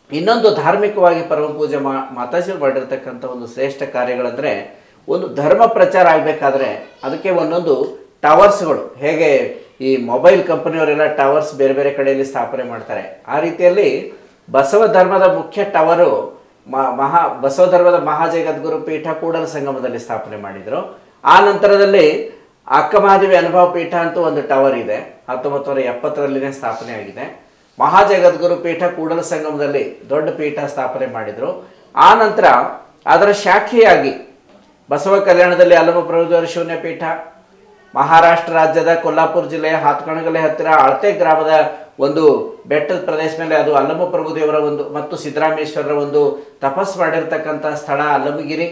ಇನ್ನೊಂದು ಧಾರ್ಮಿಕವಾಗಿ ಪರಮ ಪೂಜ್ಯ ಮಾತಾಜಿಯವರು ಮಾಡಿರ್ತಕ್ಕಂಥ ಒಂದು ಶ್ರೇಷ್ಠ ಕಾರ್ಯಗಳಂದರೆ, ಒಂದು ಧರ್ಮ ಪ್ರಚಾರ ಆಗಬೇಕಾದ್ರೆ ಅದಕ್ಕೆ ಒಂದೊಂದು ಟವರ್ಸ್ಗಳು, ಹೇಗೆ ಈ ಮೊಬೈಲ್ ಕಂಪನಿಯವರೆಲ್ಲ ಟವರ್ಸ್ ಬೇರೆ ಬೇರೆ ಕಡೆಯಲ್ಲಿ ಸ್ಥಾಪನೆ ಮಾಡ್ತಾರೆ, ಆ ರೀತಿಯಲ್ಲಿ ಬಸವ ಧರ್ಮದ ಮುಖ್ಯ ಟವರು ಬಸವ ಧರ್ಮದ ಮಹಾಜಗದ್ಗುರು ಪೀಠ ಕೂಡಲ ಸಂಗಮದಲ್ಲಿ ಸ್ಥಾಪನೆ ಮಾಡಿದರು. ಆ ನಂತರದಲ್ಲಿ ಅಕ್ಕ ಮಹಾದೇವಿ ಅನುಭವ ಪೀಠ ಅಂತೂ ಒಂದು ಟವರ್ ಇದೆ, 1970ರಲ್ಲಿನೇ ಸ್ಥಾಪನೆ ಆಗಿದೆ. ಮಹಾಜಗದ್ಗುರು ಪೀಠ ಕೂಡಲ ಸಂಗಮದಲ್ಲಿ ದೊಡ್ಡ ಪೀಠ ಸ್ಥಾಪನೆ ಮಾಡಿದರು. ಆ ನಂತರ ಅದರ ಶಾಖೆಯಾಗಿ ಬಸವ ಕಲ್ಯಾಣದಲ್ಲಿ ಅಲ್ಲಮಪ್ರಭುದೇವರ ಶೂನ್ಯ ಪೀಠ, ಮಹಾರಾಷ್ಟ್ರ ರಾಜ್ಯದ ಕೊಲ್ಲಾಪುರ ಜಿಲ್ಲೆಯ ಹಾತಕಣಗಲೆ ಹತ್ತಿರ ಅಳತೆ ಗ್ರಾಮದ ಒಂದು ಬೆಟ್ಟದ ಪ್ರದೇಶ ಮೇಲೆ ಅದು ಅಲ್ಲಮಪ್ರಭುದೇವರ ಒಂದು ಮತ್ತು ಸಿದ್ದರಾಮೇಶ್ವರರ ಒಂದು ತಪಸ್ ಮಾಡಿರ್ತಕ್ಕಂಥ ಸ್ಥಳ ಅಲ್ಲಮಗಿರಿ.